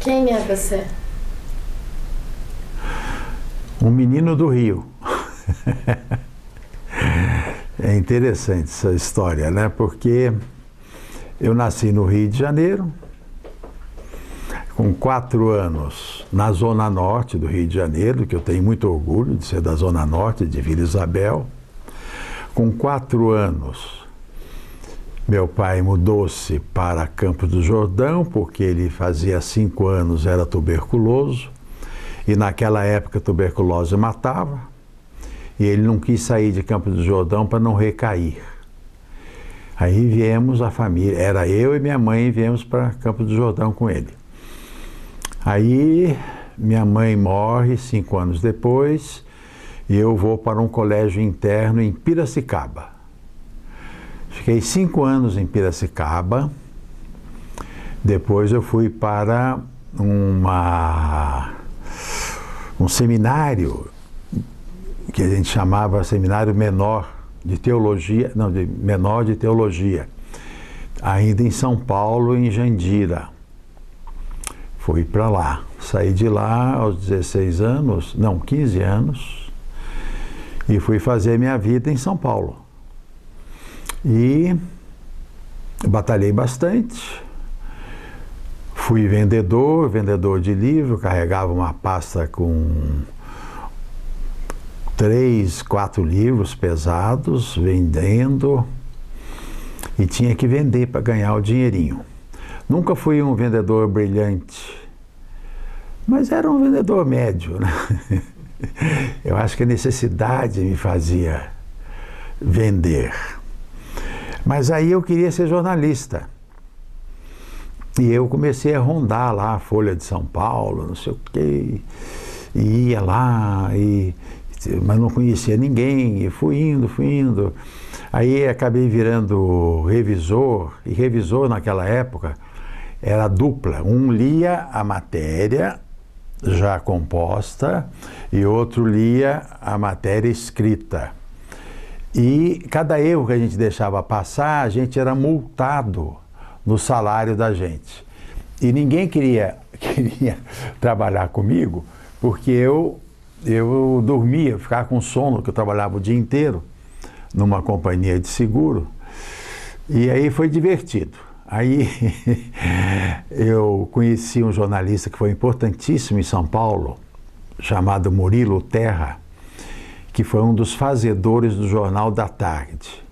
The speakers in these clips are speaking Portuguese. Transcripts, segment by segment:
Quem é você? Um menino do Rio. É interessante essa história, né? Porque eu nasci no Rio de Janeiro, com 4 anos, na Zona Norte do Rio de Janeiro, que eu tenho muito orgulho de ser da Zona Norte, de Vila Isabel. Com 4 anos, meu pai mudou-se para Campos do Jordão, porque ele fazia 5 anos, era tuberculoso, e naquela época a tuberculose matava, e ele não quis sair de Campos do Jordão para não recair. Aí viemos a família, era eu e minha mãe, viemos para Campos do Jordão com ele. Aí minha mãe morre 5 anos depois, e eu vou para um colégio interno em Piracicaba. Fiquei 5 anos em Piracicaba, depois eu fui para um seminário que a gente chamava Seminário Menor de Teologia, Menor de Teologia, ainda em São Paulo, em Jandira. Fui para lá, saí de lá aos 16 anos, não, 15 anos, e fui fazer minha vida em São Paulo. E batalhei bastante, fui vendedor de livro, carregava uma pasta com 3, 4 livros pesados, vendendo, e tinha que vender para ganhar o dinheirinho. Nunca fui um vendedor brilhante, mas era um vendedor médio, né? Eu acho que a necessidade me fazia vender. Mas aí eu queria ser jornalista. E eu comecei a rondar lá a Folha de São Paulo, não sei o quê, e ia lá, mas não conhecia ninguém, e fui indo. Aí acabei virando revisor, e revisor naquela época era dupla. Um lia a matéria já composta e outro lia a matéria escrita. E cada erro que a gente deixava passar, a gente era multado no salário da gente. E ninguém queria trabalhar comigo, porque eu dormia, ficava com sono, porque eu trabalhava o dia inteiro numa companhia de seguro, e aí foi divertido. Aí eu conheci um jornalista que foi importantíssimo em São Paulo, chamado Murilo Terra, que foi um dos fazedores do Jornal da Tarde.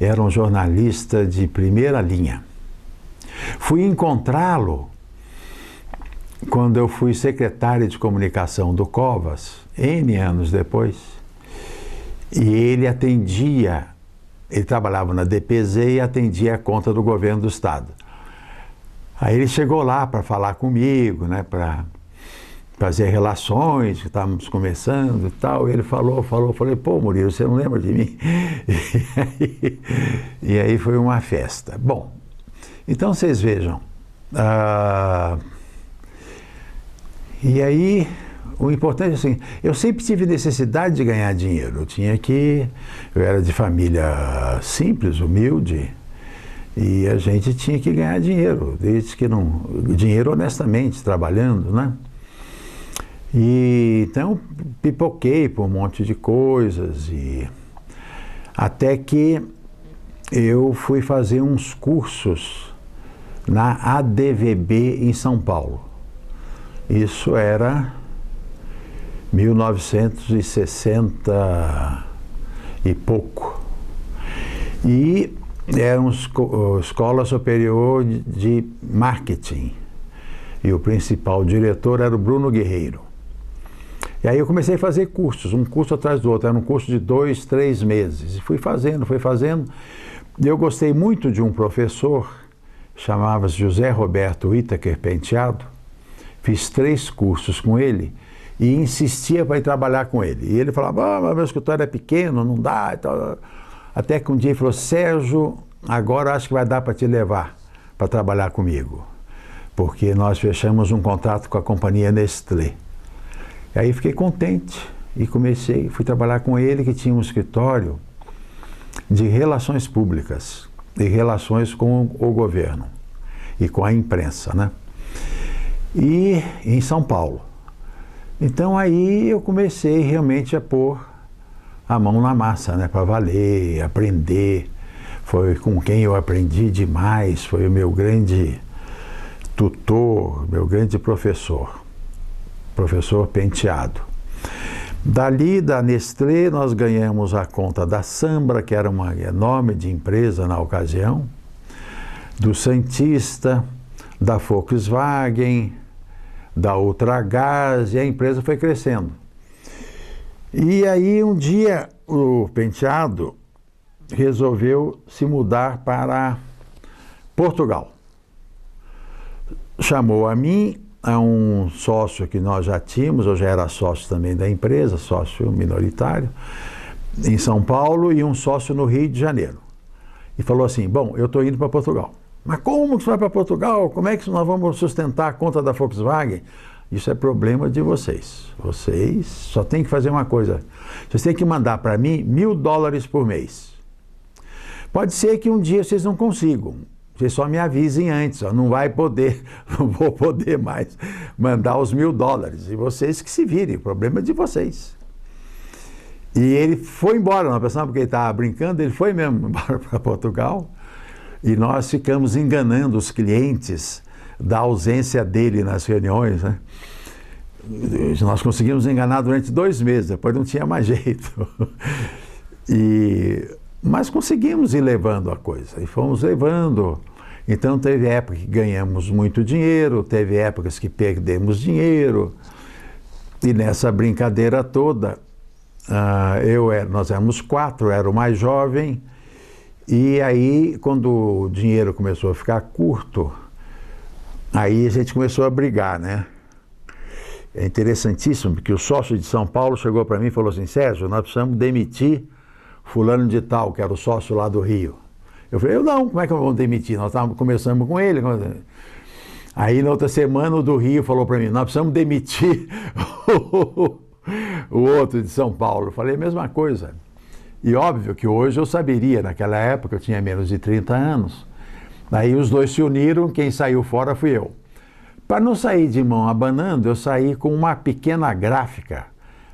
Era um jornalista de primeira linha. Fui encontrá-lo quando eu fui secretário de comunicação do Covas, N anos depois, e ele trabalhava na DPZ e atendia a conta do governo do estado. Aí ele chegou lá para falar comigo, né, para fazer relações, que estávamos começando e tal, e ele falei, pô, Murilo, você não lembra de mim? E aí foi uma festa. Bom, então vocês vejam, e aí o importante é assim, eu sempre tive necessidade de ganhar dinheiro, eu era de família simples, humilde, e a gente tinha que ganhar dinheiro, desde que dinheiro honestamente, trabalhando, né? E então pipoquei por um monte de coisas, e até que eu fui fazer uns cursos na ADVB em São Paulo. Isso era 1960 e pouco. E era uma escola superior de marketing. E o principal diretor era o Bruno Guerreiro. E aí eu comecei a fazer cursos, um curso atrás do outro. Era um curso de 2, 3 meses. E fui fazendo. Eu gostei muito de um professor, chamava-se José Roberto Itaker Penteado. Fiz 3 cursos com ele e insistia para ir trabalhar com ele. E ele falava, mas meu escritório é pequeno, não dá e tal. Até que um dia ele falou, Sérgio, agora acho que vai dar para te levar para trabalhar comigo. Porque nós fechamos um contrato com a companhia Nestlé. E aí fiquei contente e fui trabalhar com ele, que tinha um escritório de relações públicas e relações com o governo e com a imprensa, né? e em São Paulo. Então aí eu comecei realmente a pôr a mão na massa, né, para valer, aprender. Foi com quem eu aprendi demais, foi o meu grande tutor, meu grande professor Penteado. Dali da Nestlé nós ganhamos a conta da Sambra, que era uma enorme de empresa na ocasião, do Santista, da Volkswagen, da Ultragaz, e a empresa foi crescendo. E aí um dia o Penteado resolveu se mudar para Portugal. Chamou a mim, a um sócio que nós já tínhamos, eu já era sócio também da empresa, sócio minoritário, em São Paulo, e um sócio no Rio de Janeiro. E falou assim: bom, eu estou indo para Portugal. Mas como que você vai para Portugal? Como é que nós vamos sustentar a conta da Volkswagen? Isso é problema de vocês. Vocês só têm que fazer uma coisa. Vocês têm que mandar para mim $1.000 por mês. Pode ser que um dia vocês não consigam. Vocês só me avisem antes. Ó, não vou poder mais mandar os $1.000. E vocês que se virem. O problema é de vocês. E ele foi embora. Nós pensamos que ele estava brincando. Ele foi mesmo embora para Portugal. E nós ficamos enganando os clientes da ausência dele nas reuniões, né? Nós conseguimos enganar durante 2 meses, depois não tinha mais jeito. Mas conseguimos ir levando a coisa, e fomos levando. Então teve época que ganhamos muito dinheiro, teve épocas que perdemos dinheiro, e nessa brincadeira toda, nós éramos 4, eu era o mais jovem. E aí, quando o dinheiro começou a ficar curto, aí a gente começou a brigar, né? É interessantíssimo, porque o sócio de São Paulo chegou para mim e falou assim: Sérgio, nós precisamos demitir fulano de tal, que era o sócio lá do Rio. Eu falei: não, como é que vamos demitir? Nós começamos com ele. Aí, na outra semana, o do Rio falou para mim: nós precisamos demitir o outro de São Paulo. Eu falei a mesma coisa. E óbvio que hoje eu saberia, naquela época eu tinha menos de 30 anos. Daí os dois se uniram, quem saiu fora fui eu. Para não sair de mão abanando, eu saí com uma pequena gráfica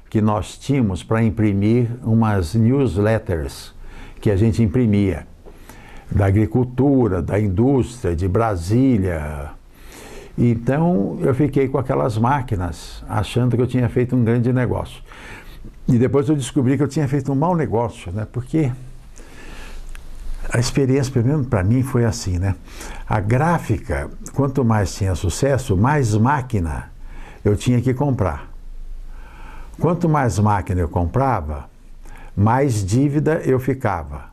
que nós tínhamos para imprimir umas newsletters que a gente imprimia, da agricultura, da indústria, de Brasília. Então eu fiquei com aquelas máquinas, achando que eu tinha feito um grande negócio. E depois eu descobri que eu tinha feito um mau negócio, né? Porque a experiência, pelo menos para mim, foi assim, né? A gráfica, quanto mais tinha sucesso, mais máquina eu tinha que comprar. Quanto mais máquina eu comprava, mais dívida eu ficava.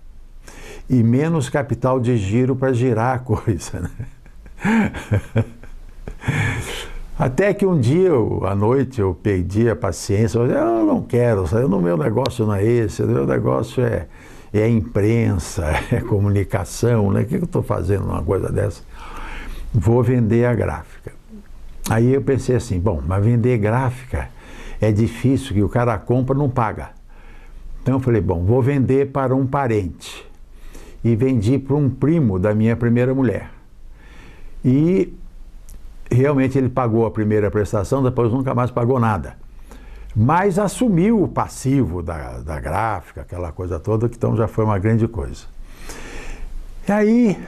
E menos capital de giro para girar a coisa, né? Até que um dia, à noite, eu perdi a paciência. Eu não quero, o meu negócio não é esse, o meu negócio é imprensa, é comunicação, né? O que eu estou fazendo numa coisa dessa? Vou vender a gráfica. Aí eu pensei assim: bom, mas vender gráfica é difícil, que o cara compra e não paga. Então eu falei: bom, vou vender para um parente. E vendi para um primo da minha primeira mulher. E realmente ele pagou a primeira prestação, depois nunca mais pagou nada. Mas assumiu o passivo da gráfica, aquela coisa toda, que então já foi uma grande coisa. E aí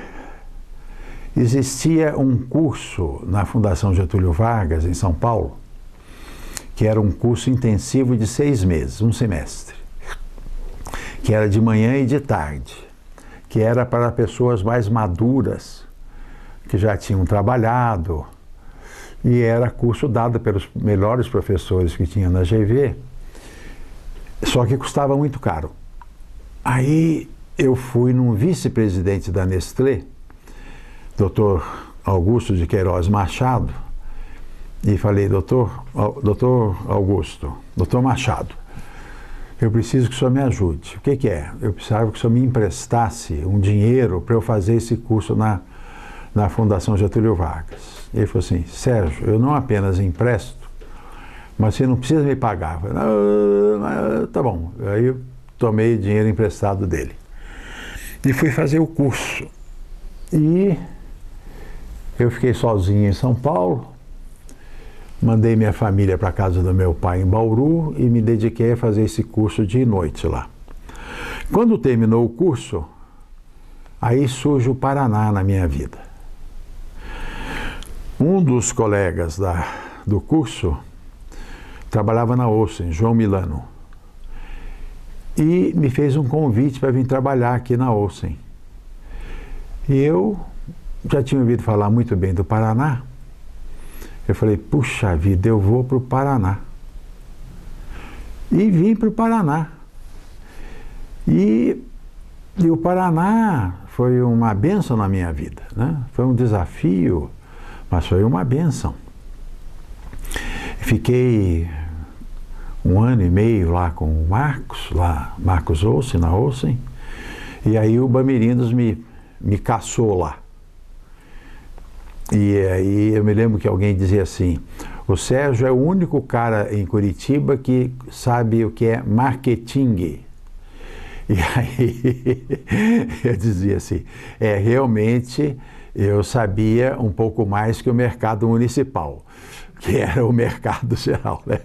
existia um curso na Fundação Getúlio Vargas, em São Paulo, que era um curso intensivo de 6 meses, um semestre, que era de manhã e de tarde, que era para pessoas mais maduras, que já tinham trabalhado, e era curso dado pelos melhores professores que tinha na GV, só que custava muito caro. Aí eu fui num vice-presidente da Nestlé, Dr. Augusto de Queiroz Machado, e falei: doutor Augusto, doutor Machado, eu preciso que o senhor me ajude. O que é? Eu precisava que o senhor me emprestasse um dinheiro para eu fazer esse curso na Fundação Getúlio Vargas. Ele falou assim: Sérgio, eu não apenas empresto, mas você não precisa me pagar. Eu falei: tá bom. Aí eu tomei dinheiro emprestado dele. E fui fazer o curso. E eu fiquei sozinho em São Paulo. mandei minha família para a casa do meu pai em Bauru e me dediquei a fazer esse curso de noite lá. Quando terminou o curso, aí surge o Paraná na minha vida. Um dos colegas do curso trabalhava na Olsen, João Milano, e me fez um convite para vir trabalhar aqui na Olsen. E eu já tinha ouvido falar muito bem do Paraná. Eu falei, puxa vida, eu vou para o Paraná. E vim para o Paraná. E o Paraná foi uma bênção na minha vida, né? Foi um desafio, mas foi uma bênção. Fiquei 1 ano e meio lá com o Marcos Olsen, na Olsen, e aí o Bamerindos me caçou lá. E aí eu me lembro que alguém dizia assim, o Sérgio é o único cara em Curitiba que sabe o que é marketing. E aí eu dizia assim, realmente eu sabia um pouco mais que o mercado municipal, que era o mercado geral, né?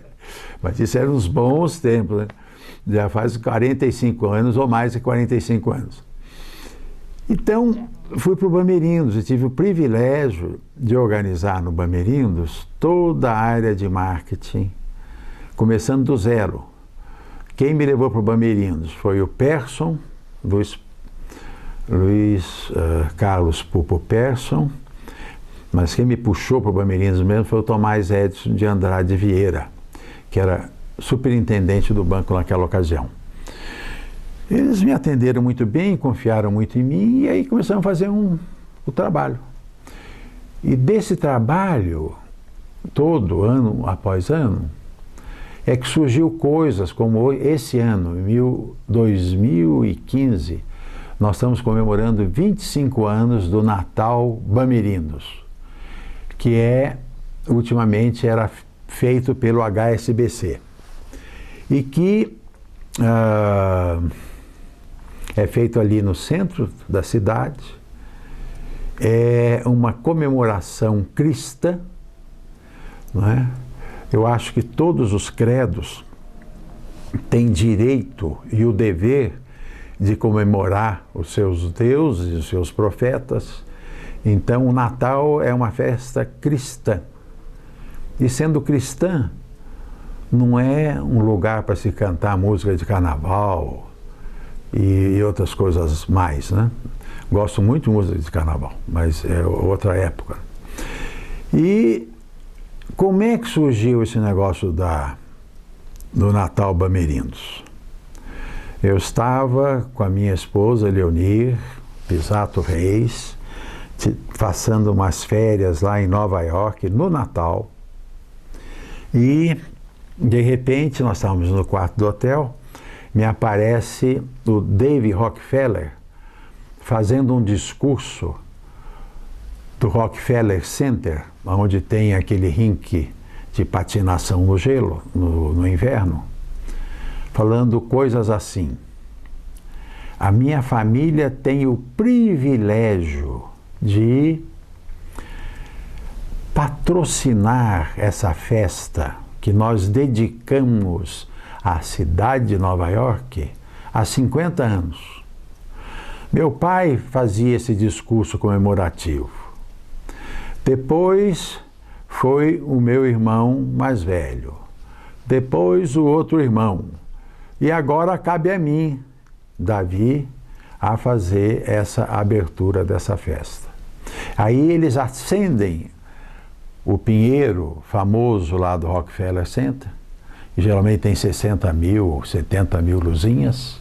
Mas isso eram uns bons tempos, né? Já faz 45 anos ou mais de 45 anos. Então, fui para o Bamerindos e tive o privilégio de organizar no Bamerindos toda a área de marketing, começando do zero. Quem me levou para o Bamerindos foi o Persson, Luiz Carlos Pupo Persson, mas quem me puxou para o Bamerindos mesmo foi o Tomás Edson de Andrade Vieira, que era superintendente do banco naquela ocasião. Eles me atenderam muito bem, confiaram muito em mim e aí começamos a fazer o trabalho. E desse trabalho, todo ano após ano, é que surgiu coisas como esse ano, em 2015, nós estamos comemorando 25 anos do Natal Bamerindos, que ultimamente era feito pelo HSBC e que é feito ali no centro da cidade, é uma comemoração cristã, não é? Eu acho que todos os credos têm direito e o dever de comemorar os seus deuses e os seus profetas. Então o Natal é uma festa cristã. E sendo cristã, não é um lugar para se cantar música de carnaval e outras coisas mais, né? Gosto muito de música de carnaval, mas é outra época. E como é que surgiu esse negócio do Natal Bamerindos? Eu estava com a minha esposa, Leonir Pisato Reis, passando umas férias lá em Nova York, no Natal, e de repente nós estávamos no quarto do hotel, me aparece o Dave Rockefeller fazendo um discurso do Rockefeller Center, onde tem aquele rink de patinação no gelo, no inverno, falando coisas assim: a minha família tem o privilégio de patrocinar essa festa que nós dedicamos à cidade de Nova York há 50 anos. Meu pai fazia esse discurso comemorativo. Depois foi o meu irmão mais velho. Depois o outro irmão. E agora cabe a mim, Davi, a fazer essa abertura dessa festa. Aí eles acendem o pinheiro famoso lá do Rockefeller Center, que geralmente tem 60 mil, 70 mil luzinhas.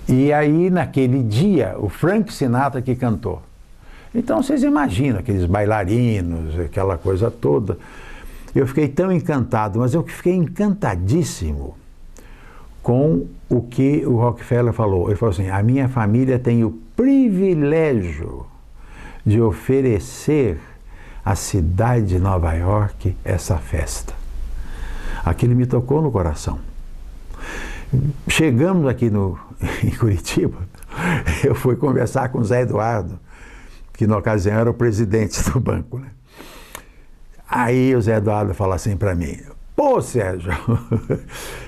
E aí, naquele dia, o Frank Sinatra que cantou. Então, vocês imaginam aqueles bailarinos, aquela coisa toda. Eu fiquei tão encantado, mas eu fiquei encantadíssimo com o que o Rockefeller falou. Ele falou assim: a minha família tem o privilégio de oferecer à cidade de Nova York essa festa. Aquilo me tocou no coração. Chegamos aqui em Curitiba, eu fui conversar com o Zé Eduardo, que na ocasião era o presidente do banco, né? Aí o Zé Eduardo fala assim para mim: pô, Sérgio,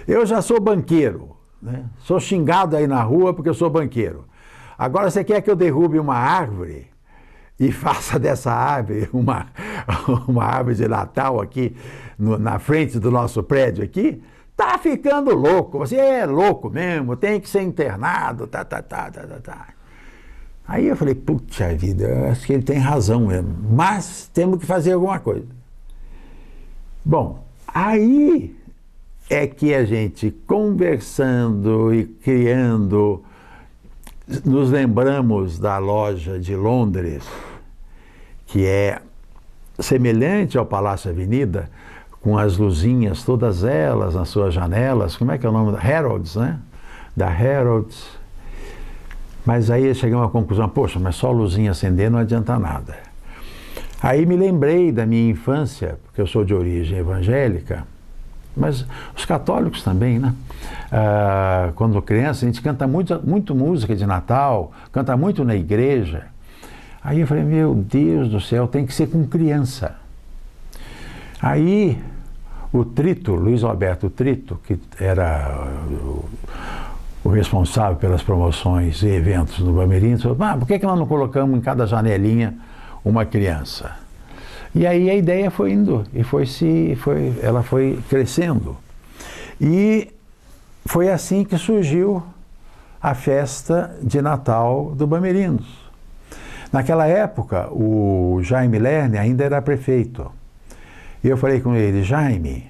eu já sou banqueiro, né? Sou xingado aí na rua porque eu sou banqueiro. Agora você quer que eu derrube uma árvore e faça dessa árvore uma árvore de Natal aqui na frente do nosso prédio aqui? Tá ficando louco, você é louco mesmo, tem que ser internado, tá. Aí eu falei: puxa vida, eu acho que ele tem razão mesmo, mas temos que fazer alguma coisa. Bom, aí é que a gente, conversando e criando, nos lembramos da loja de Londres, que é semelhante ao Palácio Avenida, com as luzinhas, todas elas nas suas janelas. Como é que é o nome? Harrods, né? Da Harrods. Mas aí chegamos à conclusão: poxa, mas só luzinha acender não adianta nada. Aí me lembrei da minha infância, porque eu sou de origem evangélica, mas os católicos também, né? Quando criança, a gente canta muito música de Natal, canta muito na igreja. Aí eu falei: meu Deus do céu, tem que ser com criança. Aí o Trito, Luiz Alberto Trito, que era o responsável pelas promoções e eventos no Bamerindos, falou: por que nós não colocamos em cada janelinha uma criança? E aí a ideia foi indo, e ela foi crescendo. E foi assim que surgiu a festa de Natal do Bamerindos. Naquela época, o Jaime Lerner ainda era prefeito. E eu falei com ele: Jaime,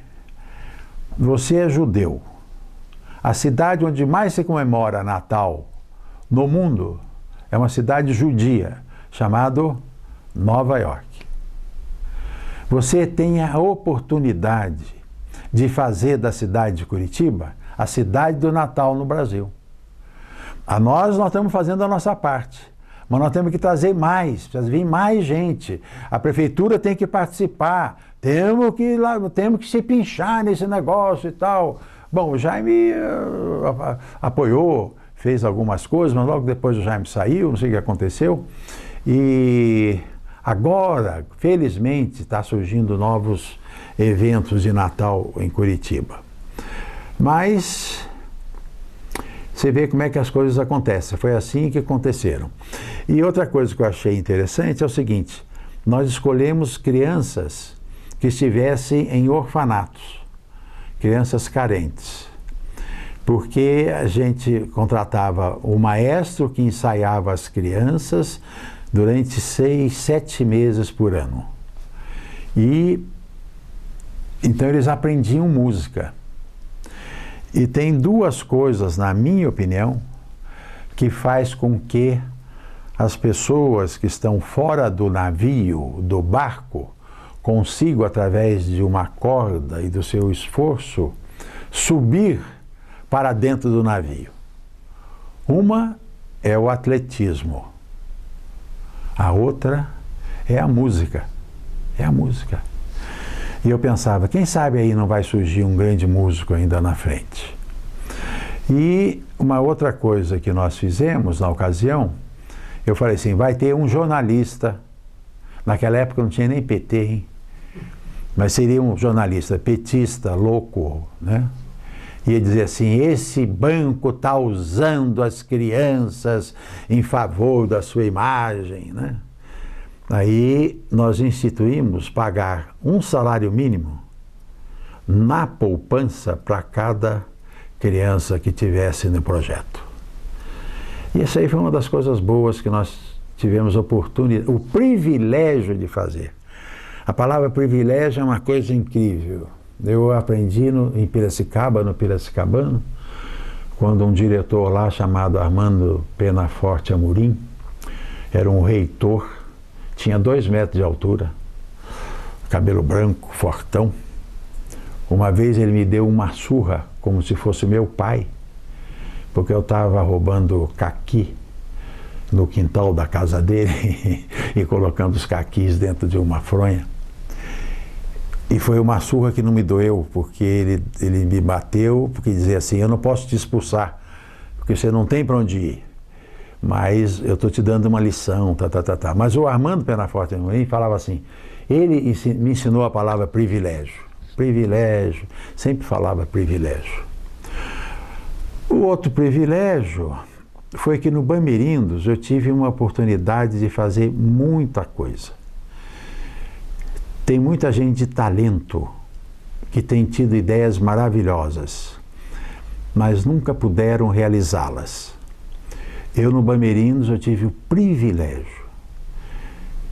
você é judeu. A cidade onde mais se comemora Natal no mundo é uma cidade judia, chamada Nova York. Você tem a oportunidade de fazer da cidade de Curitiba a cidade do Natal no Brasil. Nós estamos fazendo a nossa parte, mas nós temos que trazer mais, precisa vir mais gente. A prefeitura tem que participar, temos que se pinchar nesse negócio e tal. Bom, o Jaime apoiou, fez algumas coisas, mas logo depois o Jaime saiu, não sei o que aconteceu. E agora, felizmente, está surgindo novos eventos de Natal em Curitiba. Mas você vê como é que as coisas acontecem. Foi assim que aconteceram. E outra coisa que eu achei interessante é o seguinte: nós escolhemos crianças que estivessem em orfanatos, crianças carentes, porque a gente contratava o maestro que ensaiava as crianças durante 6, 7 meses por ano. E então eles aprendiam música. E tem duas coisas, na minha opinião, que faz com que as pessoas que estão fora do navio, do barco, consigam, através de uma corda e do seu esforço, subir para dentro do navio. Uma é o atletismo. A outra é a música. É a música. E eu pensava: quem sabe aí não vai surgir um grande músico ainda na frente. E uma outra coisa que nós fizemos na ocasião, eu falei assim: vai ter um jornalista. Naquela época não tinha nem PT, hein? Mas seria um jornalista petista, louco, né? Ia dizer assim: esse banco está usando as crianças em favor da sua imagem, né? Aí nós instituímos pagar um salário mínimo na poupança para cada criança que tivesse no projeto. E essa aí foi uma das coisas boas que nós tivemos oportunidade, o privilégio de fazer. A palavra privilégio é uma coisa incrível. Eu aprendi em Piracicaba, no Piracicabano, quando um diretor lá chamado Armando Penaforte Amorim, era um reitor, tinha 2 metros de altura, cabelo branco, fortão. Uma vez ele me deu uma surra, como se fosse meu pai, porque eu estava roubando caqui no quintal da casa dele e colocando os caquis dentro de uma fronha. E foi uma surra que não me doeu, porque ele me bateu, porque dizia assim: eu não posso te expulsar, porque você não tem para onde ir, mas eu estou te dando uma lição, Mas o Armando Penaforte falava assim: Ele me ensinou a palavra privilégio. Privilégio, sempre falava privilégio. O outro privilégio foi que no Bamirindos eu tive uma oportunidade de fazer muita coisa. Tem muita gente de talento que tem tido ideias maravilhosas, mas nunca puderam realizá-las. Eu no Bamirindos eu tive o privilégio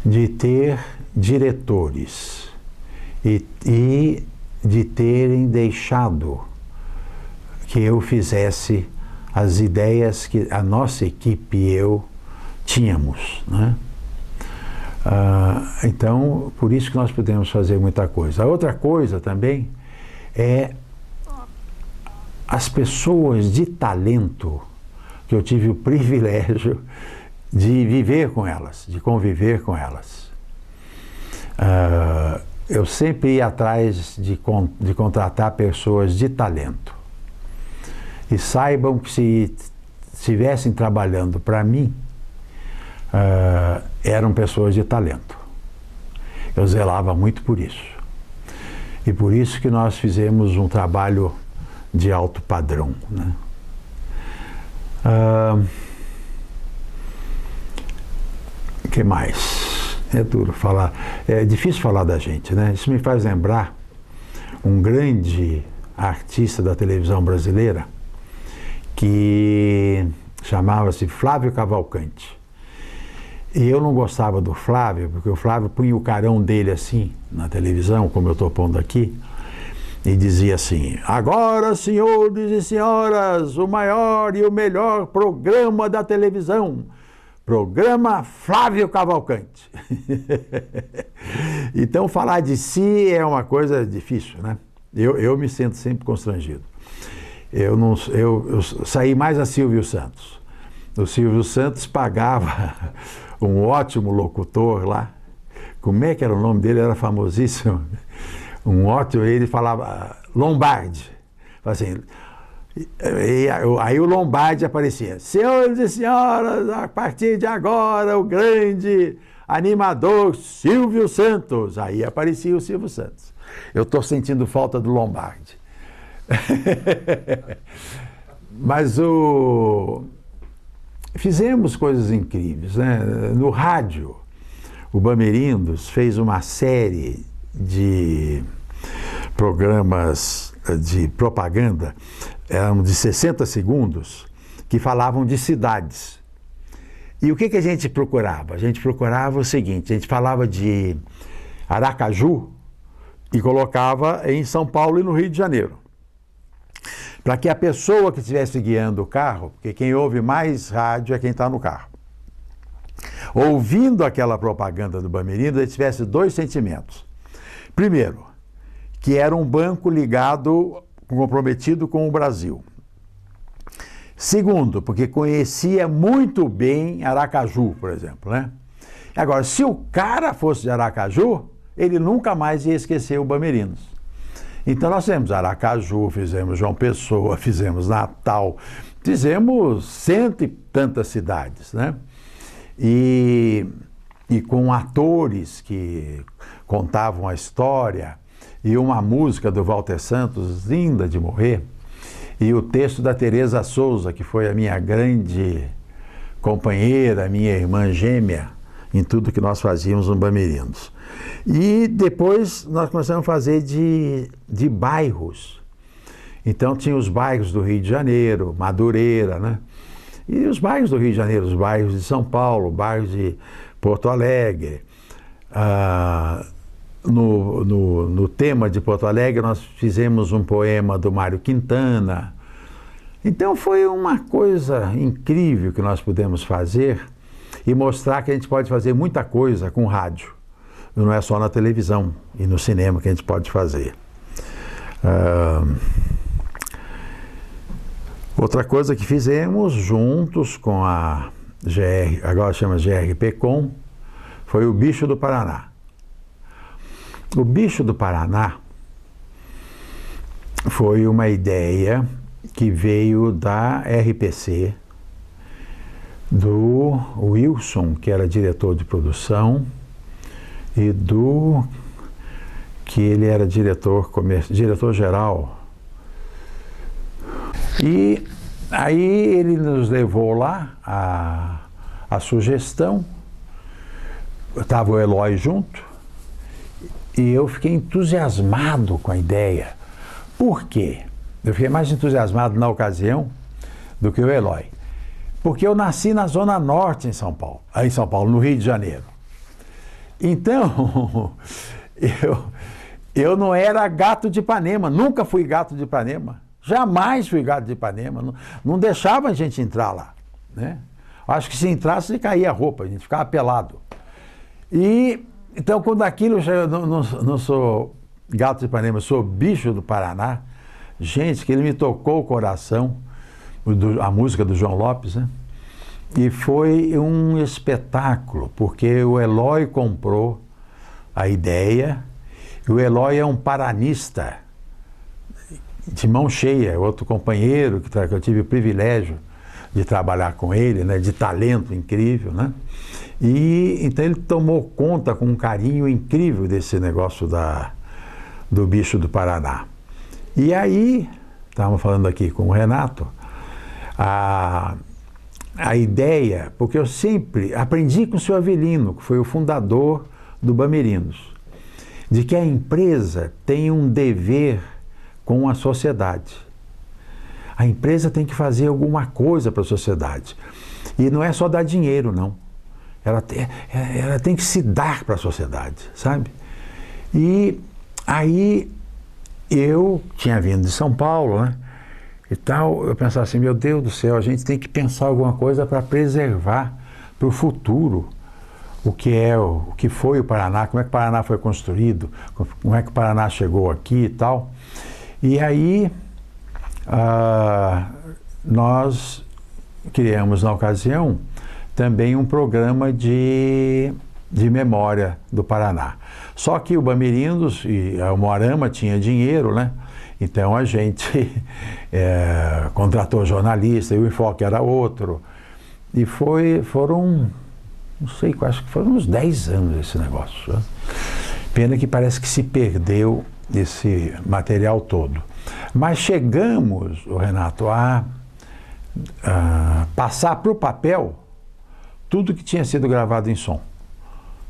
de ter diretores e de terem deixado que eu fizesse as ideias que a nossa equipe e eu tínhamos, né? Então, por isso que nós podemos fazer muita coisa. A outra coisa também é as pessoas de talento que eu tive o privilégio de viver com elas, de conviver com elas. Eu sempre ia atrás de contratar pessoas de talento. E saibam que se estivessem trabalhando para mim, eram pessoas de talento. Eu zelava muito por isso. E por isso que nós fizemos um trabalho de alto padrão, né? O que mais? É duro falar, é difícil falar da gente, né? Isso me faz lembrar um grande artista da televisão brasileira que chamava-se Flávio Cavalcante. E eu não gostava do Flávio, porque o Flávio punha o carão dele assim na televisão, como eu estou pondo aqui, e dizia assim: agora, senhores e senhoras, o maior e o melhor programa da televisão, programa Flávio Cavalcante. Então, falar de si é uma coisa difícil, né? Eu me sinto sempre constrangido. Eu saí mais a Silvio Santos. O Silvio Santos pagava um ótimo locutor lá. Como é que era o nome dele? Era famosíssimo. Um ótimo, ele falava Lombardi. Assim, aí o Lombardi aparecia: senhores e senhoras, a partir de agora, o grande animador Silvio Santos. Aí aparecia o Silvio Santos. Eu estou sentindo falta do Lombardi. Mas fizemos coisas incríveis, né? No rádio, o Bamirindos fez uma série de programas de propaganda, eram de 60 segundos, que falavam de cidades. E o que a gente procurava? A gente procurava o seguinte: a gente falava de Aracaju e colocava em São Paulo e no Rio de Janeiro, para que a pessoa que estivesse guiando o carro, porque quem ouve mais rádio é quem está no carro, ouvindo aquela propaganda do Bamirindos, ele tivesse dois sentimentos. Primeiro, que era um banco ligado, comprometido com o Brasil. Segundo, porque conhecia muito bem Aracaju, por exemplo, né? Agora, se o cara fosse de Aracaju, ele nunca mais ia esquecer o Bamirindos. Então nós fizemos Aracaju, fizemos João Pessoa, fizemos Natal, fizemos cento e tantas cidades, né? E com atores que contavam a história, e uma música do Walter Santos, linda de morrer, e o texto da Teresa Souza, que foi a minha grande companheira, minha irmã gêmea, em tudo que nós fazíamos no Bamirindos. E depois nós começamos a fazer de bairros. Então tinha os bairros do Rio de Janeiro, Madureira, né? E os bairros do Rio de Janeiro, os bairros de São Paulo, bairros de Porto Alegre. No tema de Porto Alegre nós fizemos um poema do Mário Quintana. Então foi uma coisa incrível que nós pudemos fazer e mostrar que a gente pode fazer muita coisa com rádio. Não é só na televisão e no cinema que a gente pode fazer. Outra coisa que fizemos juntos com a GR, agora chama GRPcom, foi o Bicho do Paraná. O Bicho do Paraná foi uma ideia que veio da RPC, do Wilson, que era diretor de produção, e do que ele era diretor-geral. E aí ele nos levou lá a sugestão, estava o Eloy junto, e eu fiquei entusiasmado com a ideia. Por quê? Eu fiquei mais entusiasmado na ocasião do que o Eloy. Porque eu nasci na Zona Norte em São Paulo, no Rio de Janeiro. Então, eu não era gato de Ipanema, nunca fui gato de Ipanema. Jamais fui gato de Ipanema, não deixava a gente entrar lá, né? Acho que se entrasse, caía a roupa, a gente ficava pelado. E, então, quando aquilo, eu não sou gato de Ipanema, sou bicho do Paraná, gente, que ele me tocou o coração, a música do João Lopes, né? E foi um espetáculo, porque o Eloy comprou a ideia, e o Eloy é um paranista, de mão cheia, outro companheiro que eu tive o privilégio de trabalhar com ele, né, de talento incrível, né? E então ele tomou conta com um carinho incrível desse negócio do bicho do Paraná. E aí, estávamos falando aqui com o Renato, a ideia, porque eu sempre aprendi com o seu Avelino, que foi o fundador do Bamerindos, de que a empresa tem um dever com a sociedade. A empresa tem que fazer alguma coisa para a sociedade. E não é só dar dinheiro, não. Ela tem que se dar para a sociedade, sabe? E aí eu tinha vindo de São Paulo, né? E tal, eu pensava assim, meu Deus do céu, a gente tem que pensar alguma coisa para preservar para o futuro o que foi o Paraná, como é que o Paraná foi construído, como é que o Paraná chegou aqui e tal. E aí nós criamos, na ocasião, também um programa de memória do Paraná. Só que o Bamerindos e o Moarama tinha dinheiro, né? Então a gente contratou jornalista, e o enfoque era outro. E foram, não sei, acho que foram uns 10 anos esse negócio, né? Pena que parece que se perdeu esse material todo. Mas chegamos, Renato, a passar para o papel tudo que tinha sido gravado em som.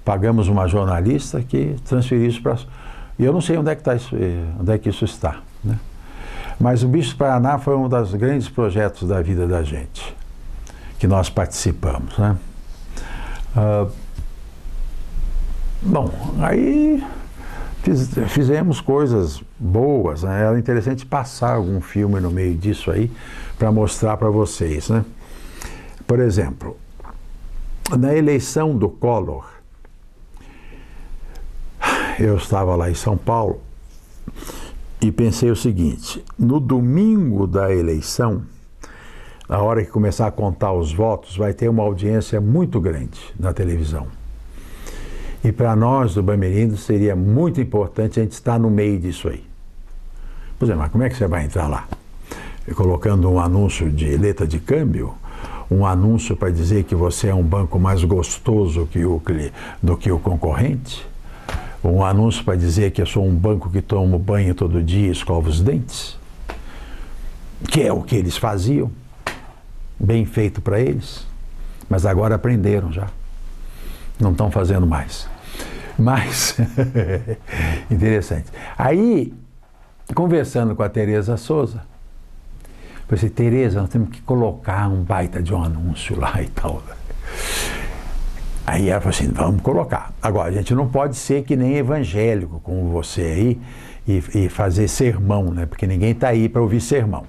Pagamos uma jornalista que transferiu isso para... E eu não sei onde é que isso está, né? Mas o Bicho do Paraná foi um dos grandes projetos da vida da gente, que nós participamos, né? Bom, aí fizemos coisas boas, né? Era interessante passar algum filme no meio disso aí para mostrar para vocês, né? Por exemplo, na eleição do Collor, eu estava lá em São Paulo e pensei o seguinte: no domingo da eleição, na hora que começar a contar os votos, vai ter uma audiência muito grande na televisão. E para nós do Bamerindos seria muito importante a gente estar no meio disso aí. Por exemplo, mas como é que você vai entrar lá? Colocando um anúncio de letra de câmbio, um anúncio para dizer que você é um banco mais gostoso do que o concorrente, um anúncio para dizer que eu sou um banco que tomo banho todo dia e escovo os dentes, que é o que eles faziam, bem feito para eles, mas agora aprenderam já, não estão fazendo mais. Mas, interessante. Aí, conversando com a Tereza Souza, eu pensei, Tereza, nós temos que colocar um baita de um anúncio lá e tal. Aí ela falou assim, vamos colocar. Agora, a gente não pode ser que nem evangélico, como você aí, e fazer sermão, né? Porque ninguém está aí para ouvir sermão.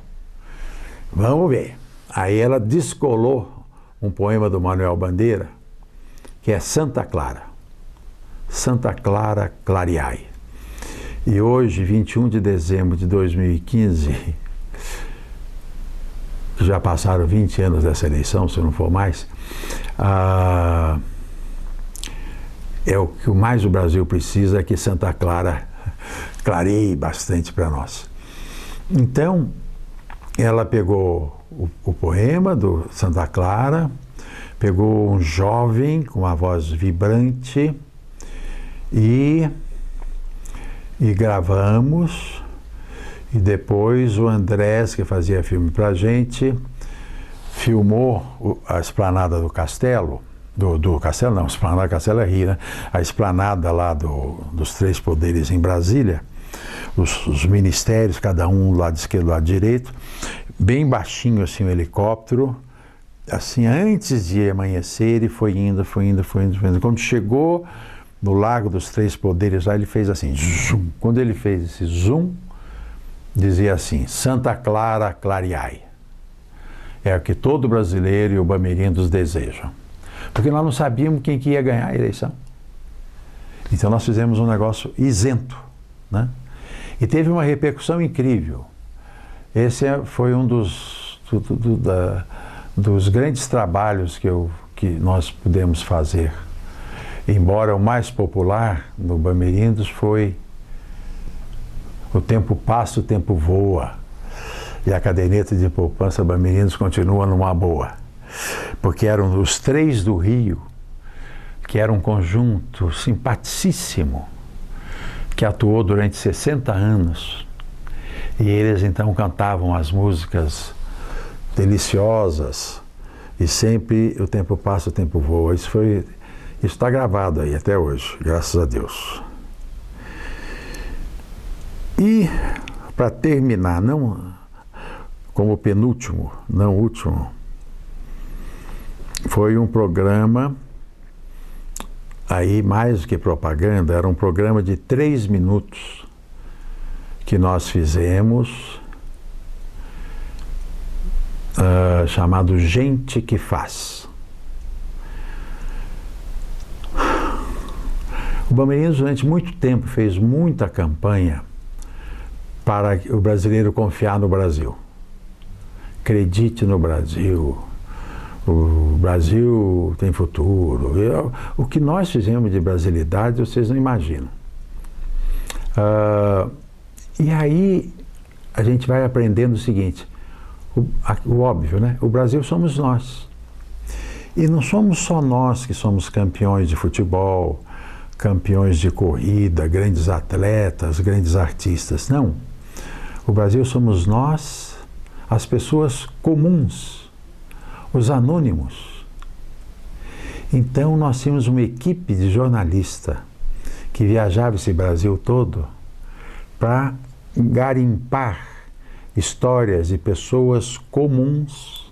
Vamos ver. Aí ela descolou um poema do Manuel Bandeira, que é Santa Clara. Santa Clara, clareai. E hoje, 21 de dezembro de 2015, já passaram 20 anos dessa eleição, se não for mais, é o que mais o Brasil precisa, é que Santa Clara clareie bastante para nós. Então, ela pegou o poema do Santa Clara, pegou um jovem com uma voz vibrante E gravamos, e depois o Andrés, que fazia filme pra gente, filmou a esplanada do castelo, do castelo não, a esplanada do castelo é Rio, né? A esplanada lá dos Três Poderes em Brasília, os ministérios, cada um do lado esquerdo, do lado direito, bem baixinho assim o helicóptero, assim, antes de amanhecer, ele foi indo. Quando chegou no Lago dos Três Poderes, lá ele fez assim, zoom. Quando ele fez esse zoom, dizia assim: Santa Clara, clareai. É o que todo brasileiro e o Bamerindos desejam. Porque nós não sabíamos quem que ia ganhar a eleição. Então nós fizemos um negócio isento, né? E teve uma repercussão incrível. Esse foi um dos grandes trabalhos que nós pudemos fazer. Embora o mais popular no Bamerindos foi O Tempo Passa, o Tempo Voa. E a caderneta de poupança Bamerindos continua numa boa. Porque eram os três do Rio, que era um conjunto simpaticíssimo, que atuou durante 60 anos. E eles então cantavam as músicas deliciosas. E sempre O Tempo Passa, o Tempo Voa. Isso está gravado aí até hoje, graças a Deus. E, para terminar, não como penúltimo, não último, foi um programa, aí mais do que propaganda, era um programa de 3 minutos que nós fizemos, chamado Gente que Faz. O Bamerindos durante muito tempo fez muita campanha para o brasileiro confiar no Brasil. Acredite no Brasil. O Brasil tem futuro. O que nós fizemos de brasilidade, vocês não imaginam. E aí a gente vai aprendendo o seguinte, o óbvio, né? O Brasil somos nós. E não somos só nós que somos campeões de futebol, campeões de corrida, grandes atletas, grandes artistas. Não. O Brasil somos nós, as pessoas comuns, os anônimos. Então nós tínhamos uma equipe de jornalistas que viajava esse Brasil todo para garimpar histórias de pessoas comuns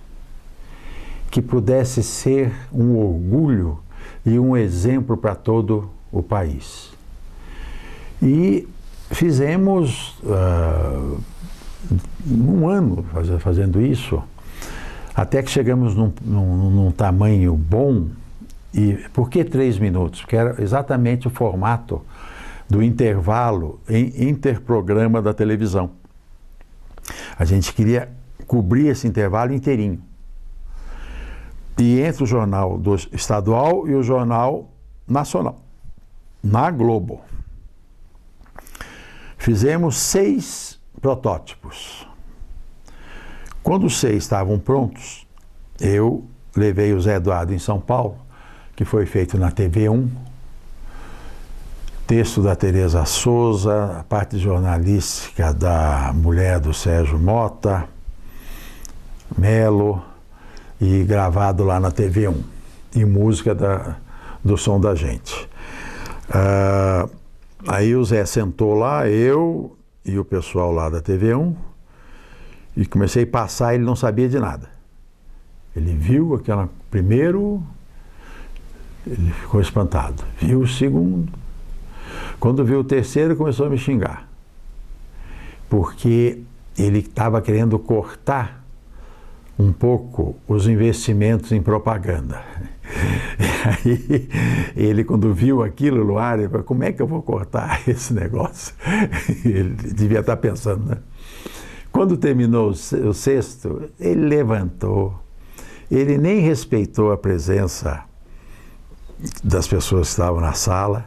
que pudesse ser um orgulho e um exemplo para todo o país. E fizemos um ano fazendo isso, até que chegamos num tamanho bom. E por que 3 minutos? Porque era exatamente o formato do intervalo em interprograma da televisão. A gente queria cobrir esse intervalo inteirinho. E entre o jornal estadual e o jornal nacional, na Globo. Fizemos 6 protótipos. Quando os 6 estavam prontos, eu levei o Zé Eduardo em São Paulo, que foi feito na TV1, texto da Tereza Souza, a parte jornalística da mulher do Sérgio Mota, Melo, e gravado lá na TV1, e música do Som da Gente. Aí o Zé sentou lá, eu e o pessoal lá da TV1, e comecei a passar, ele não sabia de nada. Ele viu aquela primeiro, ele ficou espantado. Viu o segundo. Quando viu o terceiro, começou a me xingar. Porque ele estava querendo cortar um pouco os investimentos em propaganda. E aí, ele, quando viu aquilo no ar, ele falou: como é que eu vou cortar esse negócio? Ele devia estar pensando, né? Quando terminou o 6º, ele levantou, ele nem respeitou a presença das pessoas que estavam na sala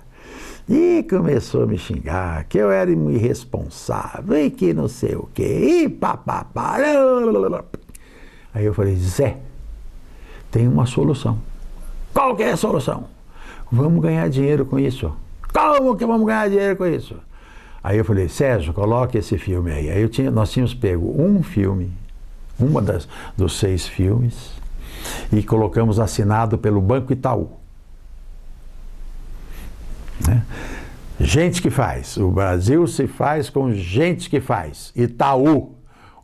e começou a me xingar, que eu era um irresponsável e que não sei o quê, e papapá. Aí eu falei: Zé, tem uma solução. Qual que é a solução? Vamos ganhar dinheiro com isso. como que vamos ganhar dinheiro com isso? Aí eu falei, Sérgio, coloque esse filme aí. Aí nós tínhamos pego um filme, dos 6 filmes, e colocamos assinado pelo Banco Itaú. Né? Gente que faz. O Brasil se faz com gente que faz. Itaú,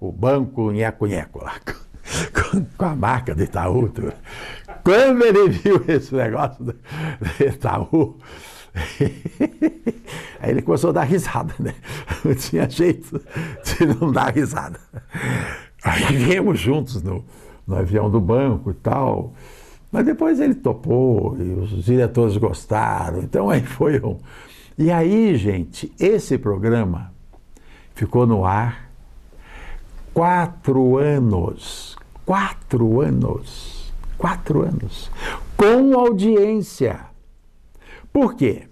o banco nheco-nheco lá, com a marca do Itaú. Tudo. Quando ele viu esse negócio do Itaú, aí ele começou a dar risada, né? Não tinha jeito de não dar risada. Aí viemos juntos no avião do banco e tal, mas depois ele topou e os diretores gostaram, então aí foi um... E aí, gente, esse programa ficou no ar 4 anos, 4 anos, 4 anos, com audiência. Por quê?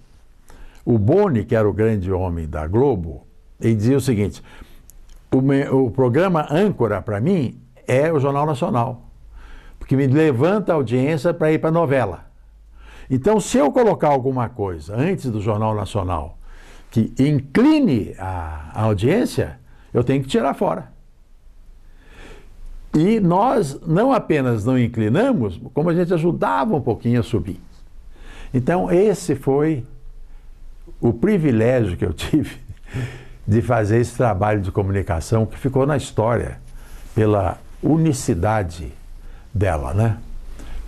O Boni, que era o grande homem da Globo, ele dizia o seguinte, o programa âncora para mim é o Jornal Nacional, porque me levanta a audiência para ir para a novela. Então, se eu colocar alguma coisa antes do Jornal Nacional que incline a audiência, eu tenho que tirar fora. E nós não apenas não inclinamos, como a gente ajudava um pouquinho a subir. Então, esse foi o privilégio que eu tive de fazer esse trabalho de comunicação que ficou na história pela unicidade dela, né?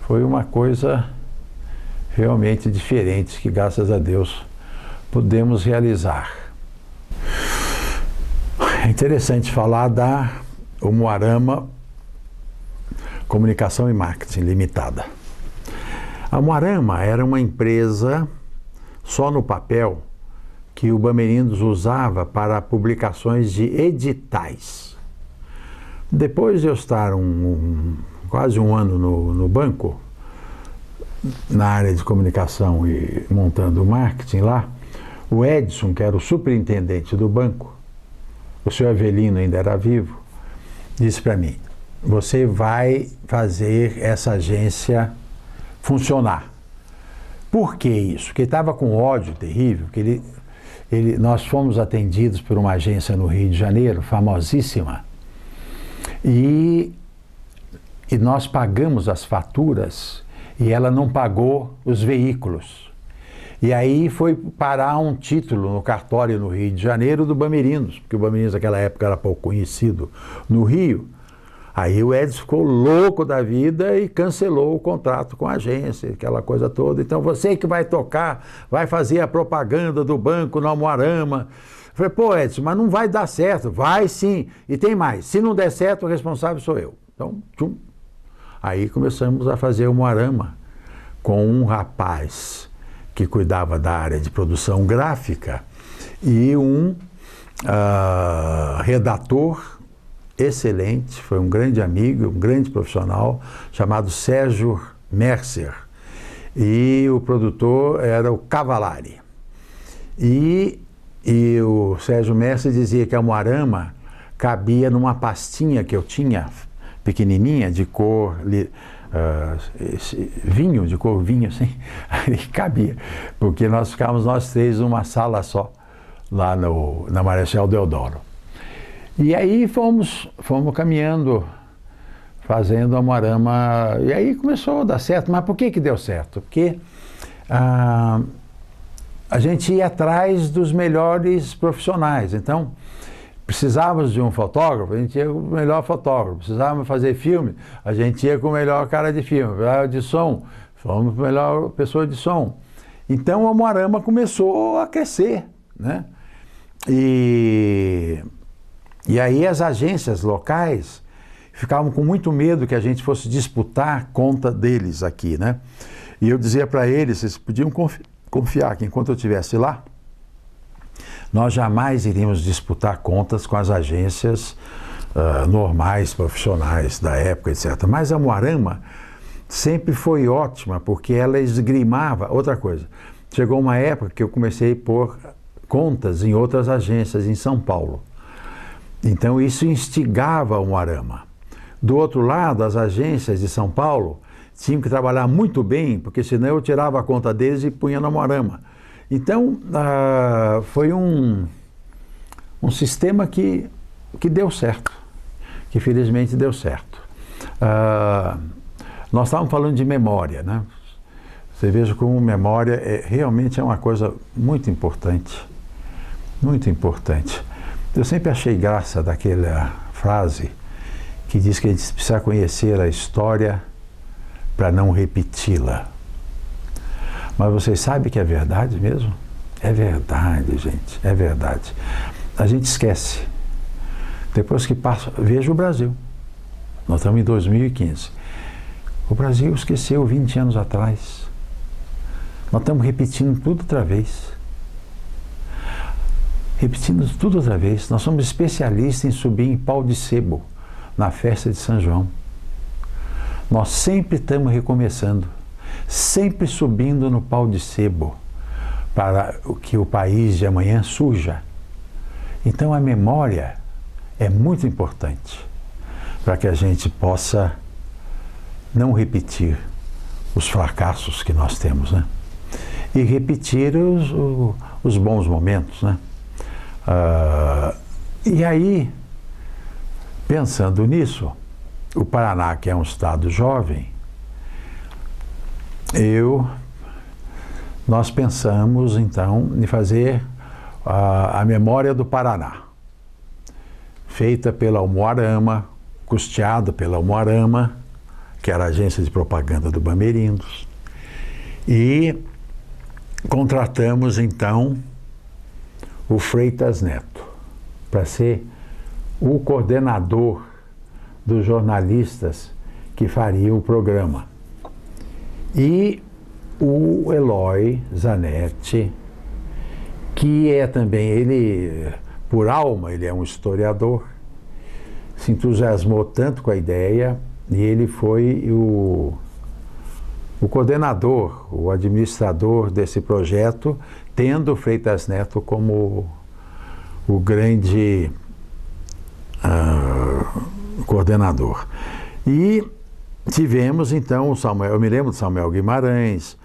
Foi uma coisa realmente diferente que, graças a Deus, pudemos realizar. É interessante falar da Umuarama Comunicação e Marketing Limitada. A Umuarama era uma empresa só no papel que o Bamerindos usava para publicações de editais. Depois de eu estar quase um ano no banco, na área de comunicação e montando o marketing lá, o Edson, que era o superintendente do banco, o senhor Avelino ainda era vivo, disse para mim, você vai fazer essa agência funcionar. Por que isso? Porque ele estava com ódio terrível, porque nós fomos atendidos por uma agência no Rio de Janeiro, famosíssima, e nós pagamos as faturas e ela não pagou os veículos. E aí foi parar um título no cartório no Rio de Janeiro do Bamerindos, porque o Bamerindos naquela época era pouco conhecido no Rio. Aí o Edson ficou louco da vida e cancelou o contrato com a agência, aquela coisa toda. Então você que vai tocar, vai fazer a propaganda do banco no Umuarama. Eu falei, pô Edson, mas não vai dar certo. Vai sim. E tem mais, se não der certo, o responsável sou eu. Então, tchum. Aí começamos a fazer o Umuarama com um rapaz que cuidava da área de produção gráfica e um redator excelente, foi um grande amigo, um grande profissional, chamado Sérgio Mercer. E o produtor era o Cavallari. E o Sérgio Mercer dizia que a Umuarama cabia numa pastinha que eu tinha, pequenininha, de cor vinho, de cor vinho, assim, aí cabia, porque nós ficávamos nós 3 numa sala só, lá na Marechal Deodoro. E aí fomos caminhando, fazendo a Umuarama, e aí começou a dar certo. Mas por que deu certo? Porque a gente ia atrás dos melhores profissionais. Então, precisávamos de um fotógrafo, a gente ia com o melhor fotógrafo. Precisávamos fazer filme, a gente ia com o melhor cara de filme. De som, fomos com a melhor pessoa de som. Então, a Umuarama começou a crescer, né? E aí as agências locais ficavam com muito medo que a gente fosse disputar a conta deles aqui, né? E eu dizia para eles, vocês podiam confiar que enquanto eu estivesse lá, nós jamais iríamos disputar contas com as agências normais, profissionais da época, etc. Mas a Umuarama sempre foi ótima, porque ela esgrimava... Outra coisa, chegou uma época que eu comecei a pôr contas em outras agências em São Paulo. Então isso instigava o Umuarama. Do outro lado, as agências de São Paulo tinham que trabalhar muito bem, porque senão eu tirava a conta deles e punha no Umuarama. Então, foi um sistema que deu certo, que felizmente deu certo. Nós estávamos falando de memória, né? Você veja como memória realmente é uma coisa muito importante, muito importante. Eu sempre achei graça daquela frase que diz que a gente precisa conhecer a história para não repeti-la. Mas vocês sabem que é verdade mesmo? É verdade, gente, é verdade. A gente esquece. Depois que passa, veja o Brasil. Nós estamos em 2015. O Brasil esqueceu 20 anos atrás. Nós estamos repetindo tudo outra vez. Repetindo tudo outra vez. Nós somos especialistas em subir em pau de sebo na festa de São João. Nós sempre estamos recomeçando, sempre subindo no pau de sebo para que o país de amanhã surja. Então a memória é muito importante para que a gente possa não repetir os fracassos que nós temos, né? E repetir os bons momentos, né? E aí, pensando nisso, o Paraná, que é um estado jovem, nós pensamos então em fazer a Memória do Paraná, feita pela Umuarama, custeada pela Umuarama, que era a agência de propaganda do Bamerindos, e contratamos então o Freitas Neto para ser o coordenador dos jornalistas que fariam o programa. E o Eloy Zanetti, que é também, ele, por alma, ele é um historiador, se entusiasmou tanto com a ideia e ele foi o coordenador, o administrador desse projeto, tendo o Freitas Neto como o grande coordenador. E tivemos então o Samuel, eu me lembro do Samuel Guimarães,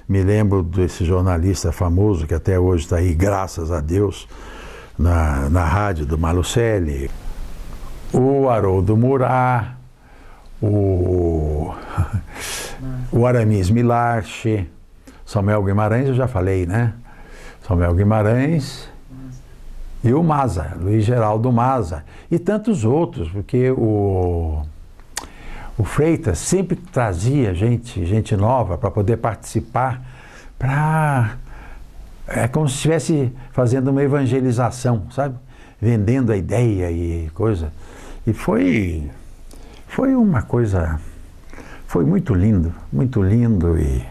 me lembro desse jornalista famoso que até hoje está aí, graças a Deus, na rádio do Malucelli, o Haroldo Murat, o Aramis Milarche, Samuel Guimarães, eu já falei, né? Samuel Guimarães e o Maza, Luiz Geraldo Maza, e tantos outros, porque o Freitas sempre trazia gente nova para poder participar, é como se estivesse fazendo uma evangelização, sabe? Vendendo a ideia e coisa. E foi uma coisa, foi muito lindo e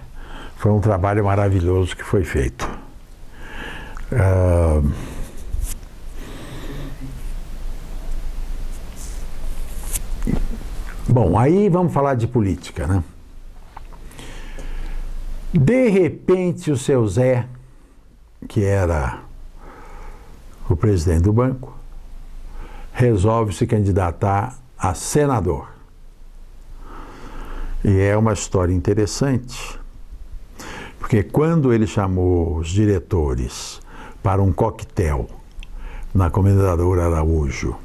foi um trabalho maravilhoso que foi feito. Bom, aí vamos falar de política, né? De repente o seu Zé, que era o presidente do banco, resolve se candidatar a senador. E é uma história interessante, porque quando ele chamou os diretores para um coquetel na Comendador Araújo,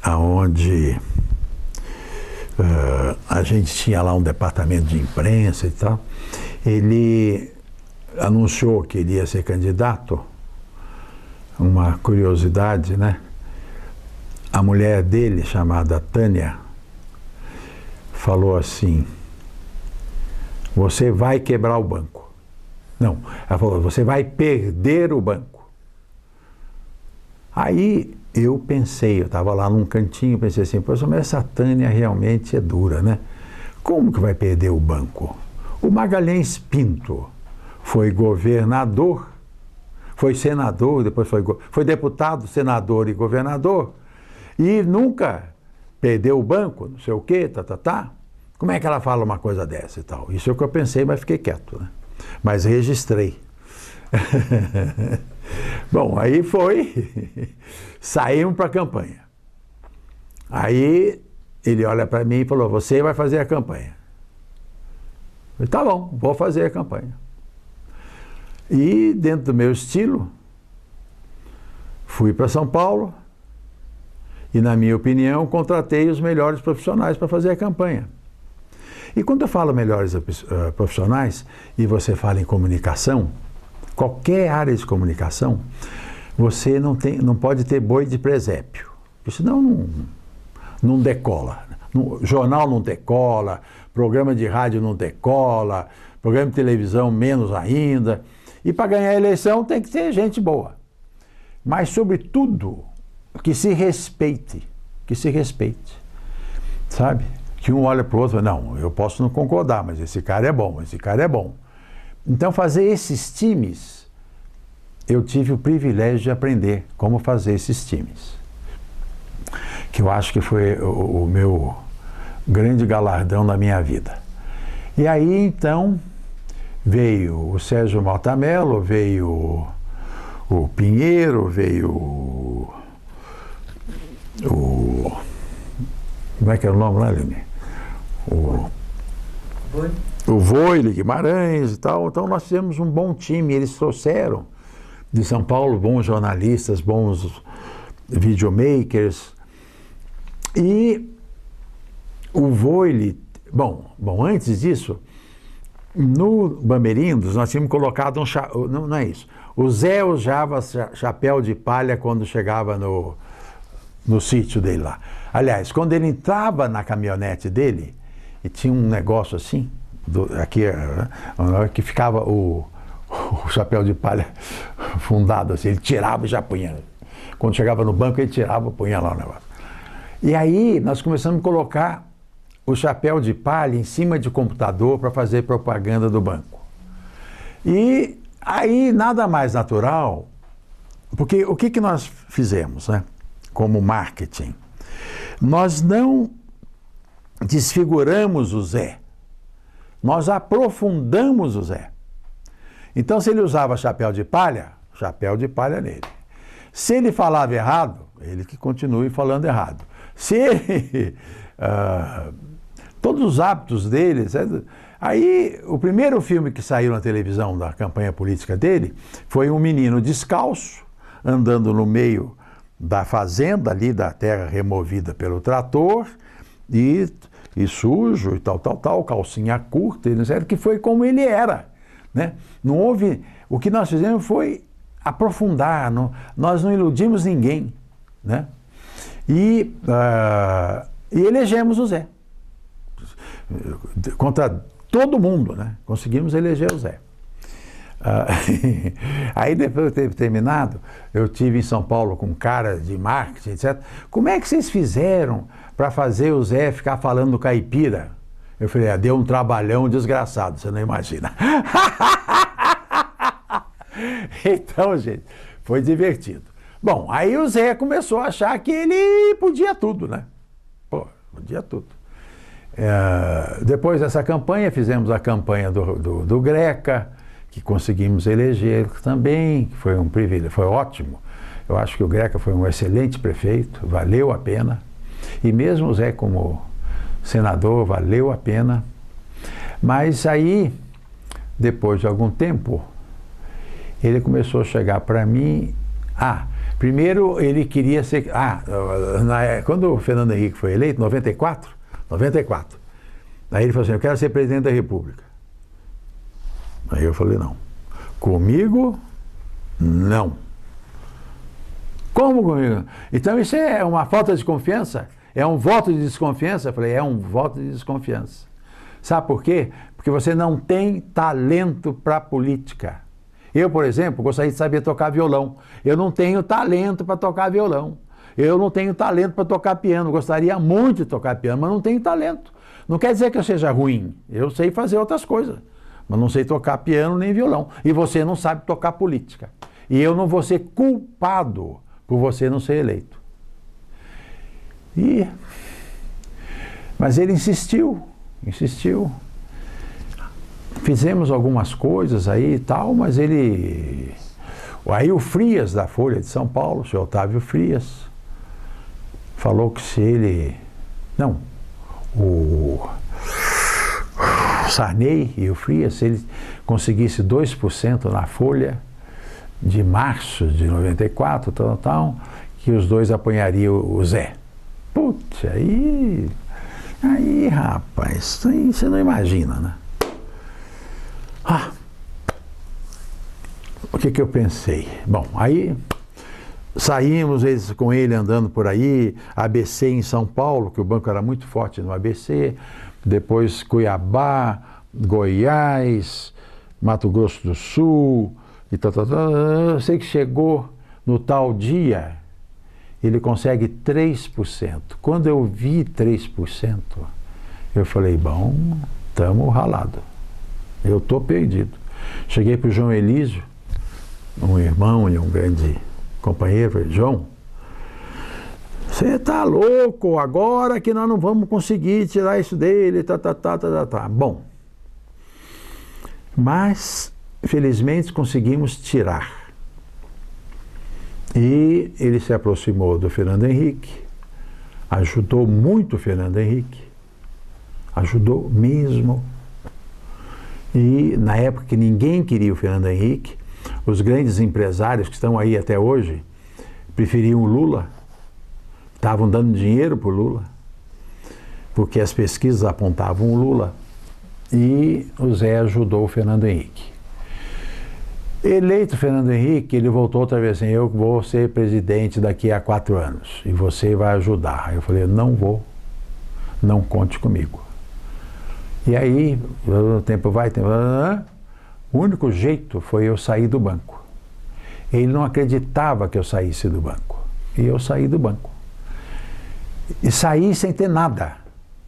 aonde a gente tinha lá um departamento de imprensa e tal, ele anunciou que ele ia ser candidato. Uma curiosidade, né? A mulher dele, chamada Tânia, falou assim: você vai quebrar o banco. Não, ela falou: você vai perder o banco. Aí eu pensei, eu estava lá num cantinho, pensei assim: poxa, mas essa Tânia realmente é dura, né? Como que vai perder o banco? O Magalhães Pinto foi governador, foi senador, depois foi deputado, senador e governador, e nunca perdeu o banco, não sei o quê, tá. Como é que ela fala uma coisa dessa e tal? Isso é o que eu pensei, mas fiquei quieto, né? Mas registrei. Bom, aí saímos para a campanha. Aí ele olha para mim e falou: você vai fazer a campanha. Eu falei: tá bom, vou fazer a campanha. E, dentro do meu estilo, fui para São Paulo e, na minha opinião, contratei os melhores profissionais para fazer a campanha. E quando eu falo melhores profissionais, e você fala em comunicação, qualquer área de comunicação, você não pode ter boi de presépio, porque senão não decola. Jornal não decola, programa de rádio não decola, programa de televisão menos ainda. E para ganhar a eleição tem que ter gente boa. Mas, sobretudo, que se respeite, sabe? Que um olha para o outro e fala, não, eu posso não concordar, mas esse cara é bom, esse cara é bom. Então, fazer esses times, eu tive o privilégio de aprender como fazer esses times. Que eu acho que foi o meu grande galardão da minha vida. E aí, então, veio o Sérgio Mota Mello, veio o Pinheiro, veio como é que era o nome lá, Lene? O Voile Guimarães e tal. Então nós fizemos um bom time. Eles trouxeram de São Paulo bons jornalistas, bons videomakers. E o Voile... Bom, antes disso, no Bamerindos nós tínhamos colocado não é isso. O Zé usava chapéu de palha quando chegava no sítio dele lá. Aliás, quando ele entrava na caminhonete dele, e tinha um negócio assim, aqui, que ficava o chapéu de palha fundado assim, ele tirava e já punha. Quando chegava no banco, ele tirava e punha lá o negócio. E aí nós começamos a colocar o chapéu de palha em cima de computador para fazer propaganda do banco. E aí nada mais natural, porque o que nós fizemos, né, como marketing? Nós não desfiguramos o Zé, nós aprofundamos o Zé. Então, se ele usava chapéu de palha nele. Se ele falava errado, ele que continue falando errado. Se ele... todos os hábitos dele... Aí, o primeiro filme que saiu na televisão da campanha política dele foi um menino descalço, andando no meio da fazenda ali, da terra removida pelo trator, e sujo e tal, calcinha curta, que foi como ele era, né? Não houve... O que nós fizemos foi aprofundar, nós não iludimos ninguém, né? E elegemos o Zé. Contra todo mundo, né? Conseguimos eleger o Zé. Aí depois de ter terminado, eu estive em São Paulo com cara de marketing, etc. Como é que vocês fizeram para fazer o Zé ficar falando caipira? Eu falei, deu um trabalhão desgraçado, você não imagina. Então, gente, foi divertido. Bom, aí o Zé começou a achar que ele podia tudo, né? Pô, podia tudo. Depois dessa campanha, fizemos a campanha do Greca, que conseguimos eleger também, que foi um privilégio, foi ótimo. Eu acho que o Greca foi um excelente prefeito, valeu a pena. E mesmo o Zé como senador, valeu a pena. Mas aí, depois de algum tempo, ele começou a chegar para mim... primeiro ele queria ser... quando o Fernando Henrique foi eleito, 94, aí ele falou assim, eu quero ser presidente da República. Aí eu falei, não. Comigo, não. Como comigo? Então isso é uma falta de confiança? É um voto de desconfiança? Eu falei, é um voto de desconfiança. Sabe por quê? Porque você não tem talento para política. Eu, por exemplo, gostaria de saber tocar violão. Eu não tenho talento para tocar violão. Eu não tenho talento para tocar piano. Gostaria muito de tocar piano, mas não tenho talento. Não quer dizer que eu seja ruim. Eu sei fazer outras coisas, mas não sei tocar piano nem violão. E você não sabe tocar política. E eu não vou ser culpado por você não ser eleito. Mas ele insistiu. Fizemos algumas coisas aí e tal, mas ele... Aí o Frias, da Folha de São Paulo, o senhor Otávio Frias, falou que se ele... Não, o Sarney e o Frias, se ele conseguisse 2% na Folha de março de 94, que os dois apanhariam o Zé. Putz, aí rapaz, aí você não imagina, né? O que eu pensei? Bom, aí saímos com ele andando por aí, ABC em São Paulo, que o banco era muito forte no ABC, depois Cuiabá, Goiás, Mato Grosso do Sul, e tal. Eu sei que chegou no tal dia, ele consegue 3%. Quando eu vi 3%, eu falei, bom, estamos ralados. Eu estou perdido. Cheguei para o João Elísio, um irmão e um grande companheiro, falei, João, você está louco, agora que nós não vamos conseguir tirar isso dele, Bom, mas felizmente conseguimos tirar. E ele se aproximou do Fernando Henrique, ajudou muito o Fernando Henrique, ajudou mesmo. E na época que ninguém queria o Fernando Henrique, os grandes empresários que estão aí até hoje preferiam o Lula, estavam dando dinheiro para o Lula, porque as pesquisas apontavam o Lula, e o Zé ajudou o Fernando Henrique. Eleito o Fernando Henrique, ele voltou outra vez assim, eu vou ser presidente daqui a 4 anos, e você vai ajudar. Eu falei, não vou, não conte comigo. E aí, o tempo vai, o único jeito foi eu sair do banco. Ele não acreditava que eu saísse do banco. E eu saí do banco. E saí sem ter nada.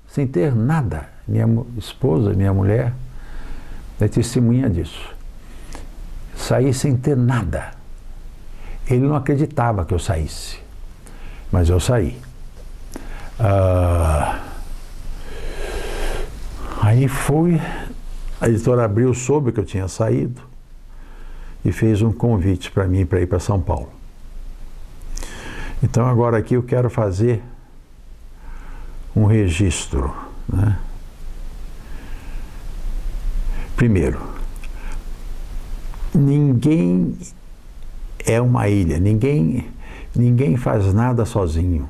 Sem ter nada. Minha esposa, minha mulher, é testemunha disso. Saí sem ter nada. Ele não acreditava que eu saísse. Mas eu saí. Aí foi, a editora Abril soube que eu tinha saído e fez um convite para mim para ir para São Paulo. Então agora aqui eu quero fazer um registro, né? Primeiro, ninguém é uma ilha, ninguém faz nada sozinho.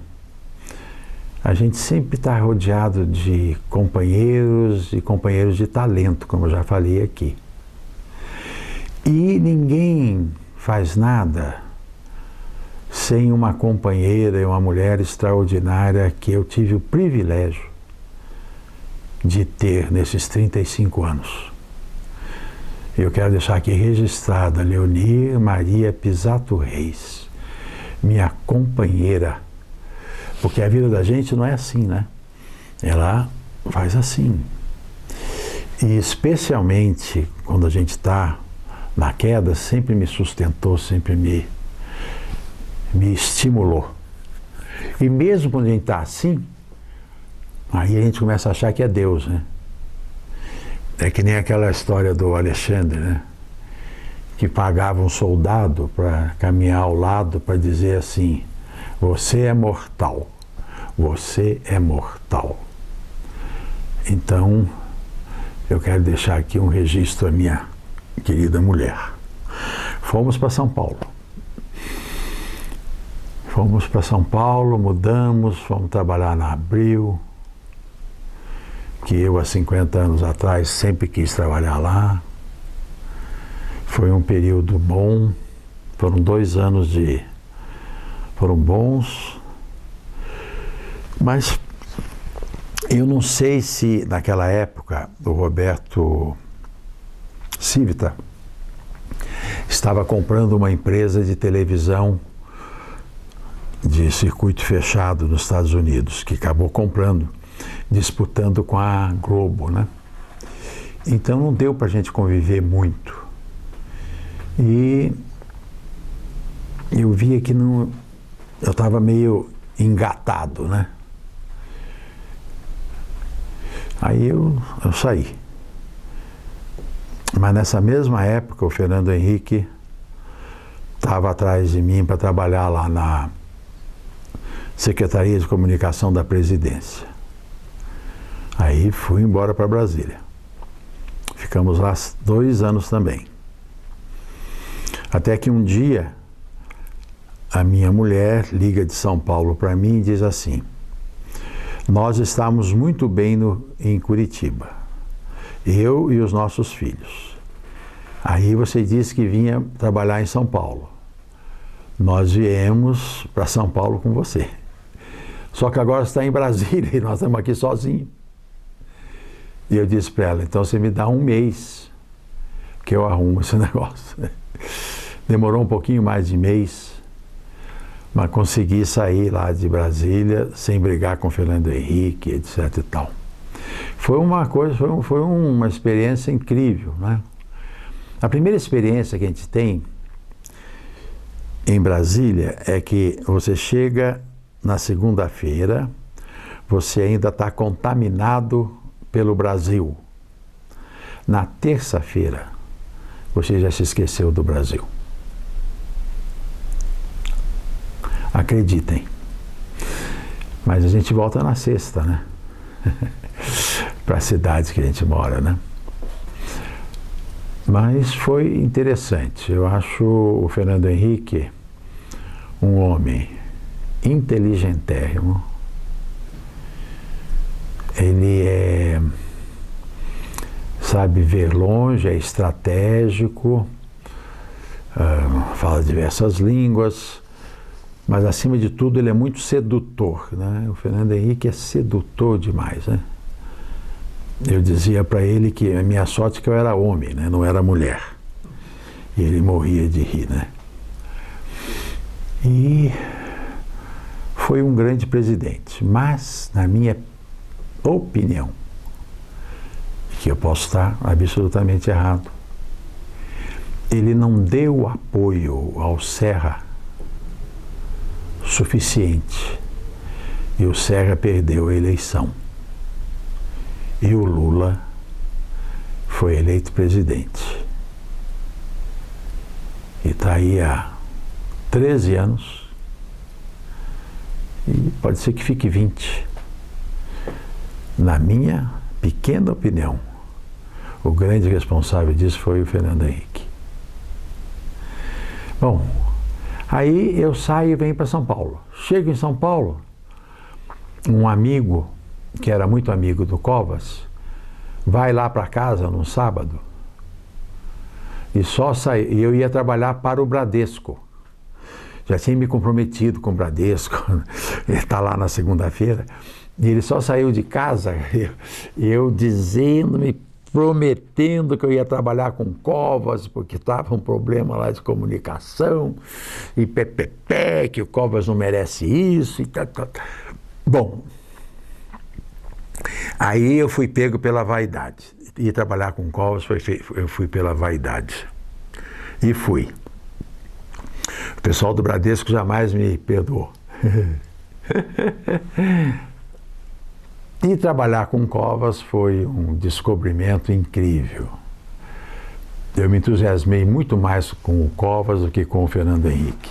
A gente sempre está rodeado de companheiros e companheiros de talento, como eu já falei aqui. E ninguém faz nada sem uma companheira e uma mulher extraordinária que eu tive o privilégio de ter nesses 35 anos. Eu quero deixar aqui registrada Leonir Maria Pisato Reis, minha companheira. Porque a vida da gente não é assim, né? Ela faz assim. E especialmente quando a gente está na queda, sempre me sustentou, sempre me estimulou. E mesmo quando a gente está assim, aí a gente começa a achar que é Deus, né? É que nem aquela história do Alexandre, né? Que pagava um soldado para caminhar ao lado para dizer assim, você é mortal, você é mortal. Então, eu quero deixar aqui um registro à minha querida mulher. Fomos para São Paulo. Fomos para São Paulo, mudamos, fomos trabalhar na Abril, que eu há 50 anos atrás sempre quis trabalhar lá. Foi um período bom, foram 2 anos foram bons, mas eu não sei se naquela época o Roberto Civita estava comprando uma empresa de televisão de circuito fechado nos Estados Unidos, que acabou comprando, disputando com a Globo, né? Então não deu para a gente conviver muito. E eu via que não... Eu estava meio engatado, né? Aí eu saí. Mas nessa mesma época, o Fernando Henrique estava atrás de mim para trabalhar lá na Secretaria de Comunicação da Presidência. Aí fui embora para Brasília. Ficamos lá 2 anos também. Até que um dia, a minha mulher liga de São Paulo para mim e diz assim: nós estamos muito bem em Curitiba, eu e os nossos filhos. Aí você disse que vinha trabalhar em São Paulo. Nós viemos para São Paulo com você. Só que agora você está em Brasília e nós estamos aqui sozinhos. E eu disse para ela: então você me dá 1 mês que eu arrumo esse negócio. Demorou um pouquinho mais de mês, mas consegui sair lá de Brasília sem brigar com Fernando Henrique, etc e tal. Foi uma experiência incrível, né? A primeira experiência que a gente tem em Brasília é que você chega na segunda-feira, você ainda está contaminado pelo Brasil. Na terça-feira, você já se esqueceu do Brasil. Acreditem. Mas a gente volta na sexta, né? Para a cidade que a gente mora, né? Mas foi interessante. Eu acho o Fernando Henrique um homem inteligentérrimo. Ele sabe ver longe, é estratégico, fala diversas línguas, mas acima de tudo ele é muito sedutor, né? O Fernando Henrique é sedutor demais, né? Eu dizia para ele que a minha sorte é que eu era homem, né? Não era mulher. E ele morria de rir, né? E foi um grande presidente, mas, na minha opinião, que eu posso estar absolutamente errado, ele não deu apoio ao Serra suficiente. E o Serra perdeu a eleição. E o Lula foi eleito presidente. E está aí há 13 anos. E pode ser que fique 20. Na minha pequena opinião, o grande responsável disso foi o Fernando Henrique. Bom, aí eu saio e venho para São Paulo. Chego em São Paulo, um amigo, que era muito amigo do Covas, vai lá para casa num sábado e eu ia trabalhar para o Bradesco. Já tinha me comprometido com o Bradesco, ele está lá na segunda-feira, e ele só saiu de casa, eu dizendo, me prometendo que eu ia trabalhar com Covas, porque estava um problema lá de comunicação, e que o Covas não merece isso, e tal. Bom, aí eu fui pego pela vaidade. Ir trabalhar com Covas, eu fui pela vaidade. E fui. O pessoal do Bradesco jamais me perdoou. E trabalhar com Covas foi um descobrimento incrível. Eu me entusiasmei muito mais com o Covas do que com o Fernando Henrique.